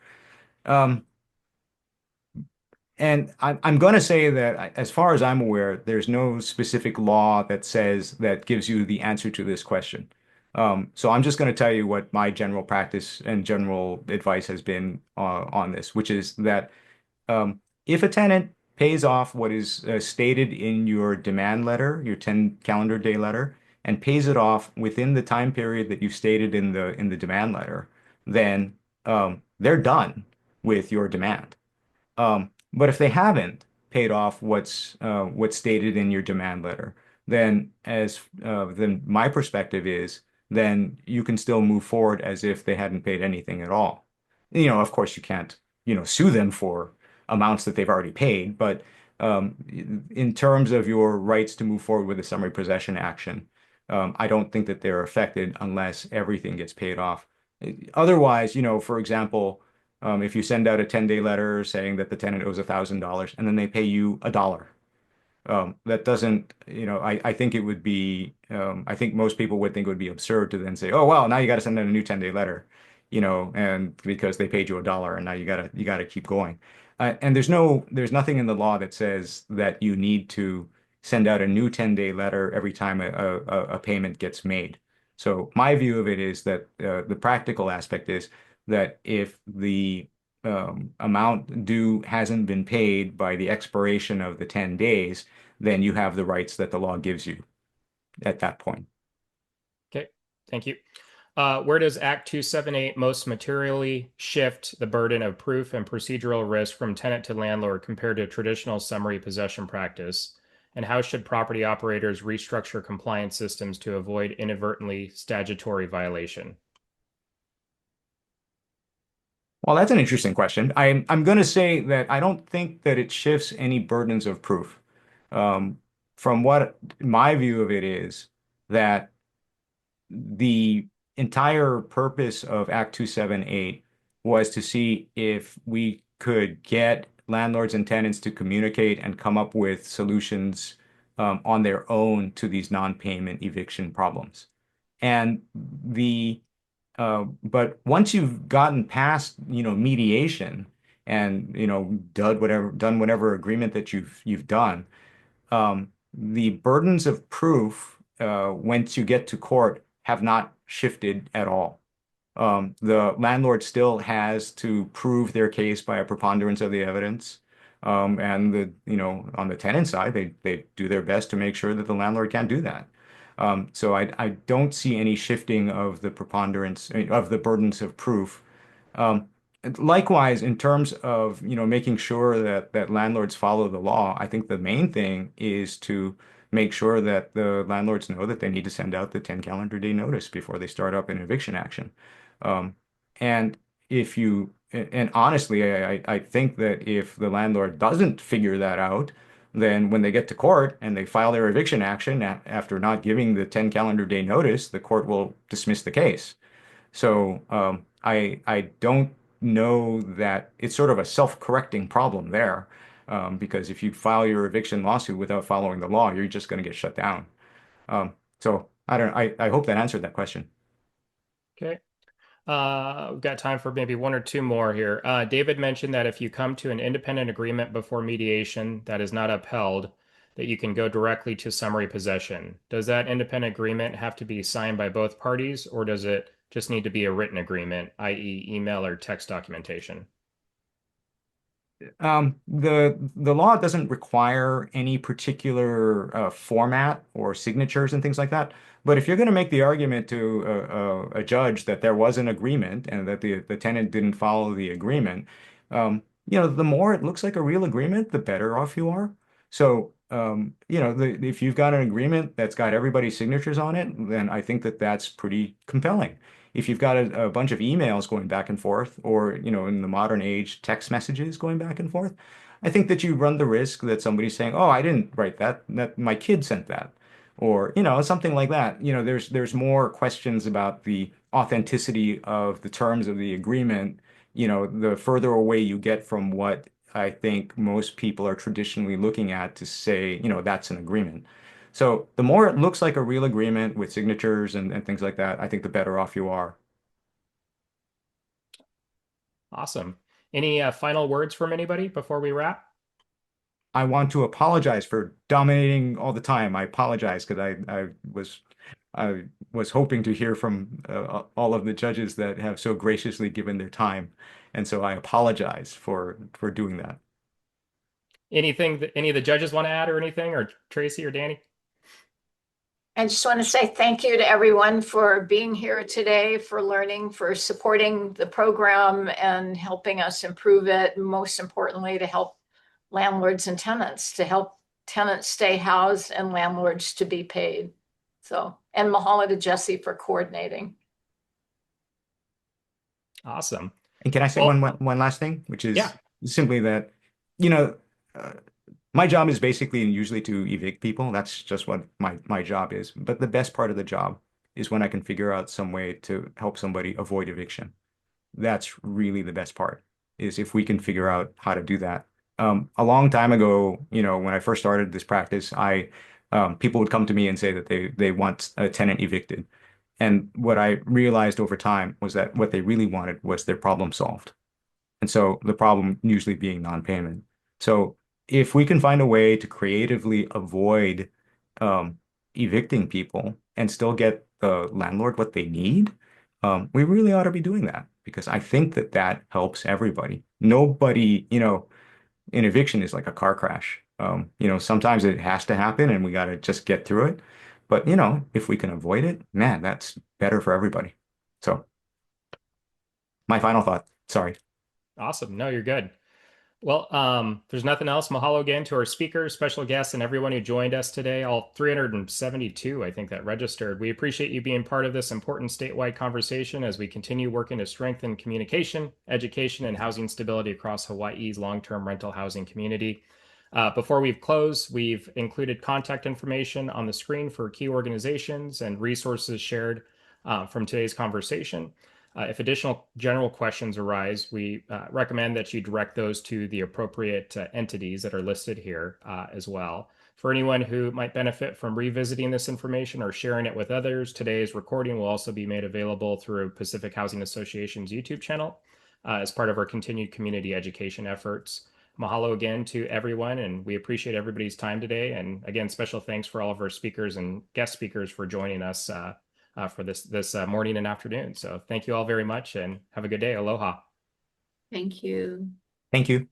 And I'm going to say that, as far as I'm aware, there's no specific law that gives you the answer to this question. So I'm just going to tell you what my general practice and general advice has been on this, which is that if a tenant pays off what is stated in your demand letter, your 10 calendar day letter, and pays it off within the time period that you stated in the demand letter, then they're done with your demand. But if they haven't paid off what's stated in your demand letter, then my perspective is then you can still move forward as if they hadn't paid anything at all. Of course, you can't sue them for amounts that they've already paid, but in terms of your rights to move forward with a summary possession action, I don't think that they're affected unless everything gets paid off. Otherwise, for example, if you send out a 10-day letter saying that the tenant owes $1,000 and then they pay you $1, that doesn't, I think it would be, I think most people would think it would be absurd to then say, oh, well, now you got to send out a new 10-day letter, and because they paid you $1 and now you got to keep going. And there's nothing in the law that says that you need to send out a new 10-day letter every time a payment gets made. So my view of it is that the practical aspect is that if the amount due hasn't been paid by the expiration of the 10 days, then you have the rights that the law gives you. at that point. Okay, thank you. Where does Act 278 most materially shift the burden of proof and procedural risk from tenant to landlord compared to traditional summary possession practice? And how should property operators restructure compliance systems to avoid inadvertently statutory violation? Well, that's an interesting question. I'm going to say that I don't think that it shifts any burdens of proof. Um, from what my view of it is that the entire purpose of Act 278 was to see if we could get landlords and tenants to communicate and come up with solutions on their own to these non-payment eviction problems. And but once you've gotten past, mediation and, done whatever agreement that you've done, the burdens of proof, once you get to court, have not shifted at all. The landlord still has to prove their case by a preponderance of the evidence. And on the tenant side, they do their best to make sure that the landlord can't do that. So I don't see any shifting of the preponderance of the burdens of proof. Um, Likewise, in terms of, making sure that landlords follow the law, I think the main thing is to make sure that the landlords know that they need to send out the 10 calendar day notice before they start up an eviction action. Um, and and honestly, I think that if the landlord doesn't figure that out, then when they get to court and they file their eviction action after not giving the 10 calendar day notice, the court will dismiss the case. So I don't know that it's sort of a self-correcting problem there, because if you file your eviction lawsuit without following the law, you're just going to get shut down. So I don't. I hope that answered that question. Okay. We've got time for maybe one or two more here. David mentioned that if you come to an independent agreement before mediation that is not upheld, that you can go directly to summary possession. Does that independent agreement have to be signed by both parties, or does it just need to be a written agreement, i.e., email or text documentation? The law doesn't require any particular format or signatures and things like that. But if you're going to make the argument to a judge that there was an agreement and that the tenant didn't follow the agreement, the more it looks like a real agreement, the better off you are. So, if you've got an agreement that's got everybody's signatures on it, then I think that that's pretty compelling. If you've got a bunch of emails going back and forth, or, in the modern age, text messages going back and forth, I think that you run the risk that somebody's saying, "Oh, I didn't write that. That my kid sent that," or, something like that. There's more questions about the authenticity of the terms of the agreement, the further away you get from what I think most people are traditionally looking at to say, that's an agreement. So the more it looks like a real agreement with signatures and things like that, I think the better off you are. Awesome. Any final words from anybody before we wrap? I want to apologize for dominating all the time. I apologize because I was hoping to hear from all of the judges that have so graciously given their time, and so I apologize for doing that. Anything that any of the judges want to add or anything, or Tracy or Danny? I just want to say thank you to everyone for being here today, for learning, for supporting the program and helping us improve it. Most importantly, to help landlords and tenants, to help tenants stay housed and landlords to be paid. So, and mahalo to Jesse for coordinating. Awesome. And can I say Well, one last thing, which is yeah. simply that, you know, uh, my job is basically and usually to evict people. That's just what my job is. But the best part of the job is when I can figure out some way to help somebody avoid eviction. That's really the best part, is if we can figure out how to do that. A long time ago, when I first started this practice, people would come to me and say that they want a tenant evicted. And what I realized over time was that what they really wanted was their problem solved. And so the problem usually being non-payment. So if we can find a way to creatively avoid um, evicting people and still get the landlord what they need, we really ought to be doing that, because I think that that helps everybody. Nobody, an eviction is like a car crash. Sometimes it has to happen and we got to just get through it. But, you know, if we can avoid it, man, that's better for everybody. So my final thought, sorry. Awesome. No, you're good. Well, there's nothing else. Mahalo again to our speakers, special guests, and everyone who joined us today, all 372, I think, that registered. We appreciate you being part of this important statewide conversation as we continue working to strengthen communication, education, and housing stability across Hawaii's long-term rental housing community. Before we close, we've included contact information on the screen for key organizations and resources shared from today's conversation. If additional general questions arise, we recommend that you direct those to the appropriate entities that are listed here as well. For anyone who might benefit from revisiting this information or sharing it with others, today's recording will also be made available through Pacific Housing Association's YouTube channel as part of our continued community education efforts. Mahalo again to everyone, and we appreciate everybody's time today. And again, special thanks for all of our speakers and guest speakers for joining us for this morning and afternoon. So thank you all very much and have a good day. Aloha. Thank you. Thank you.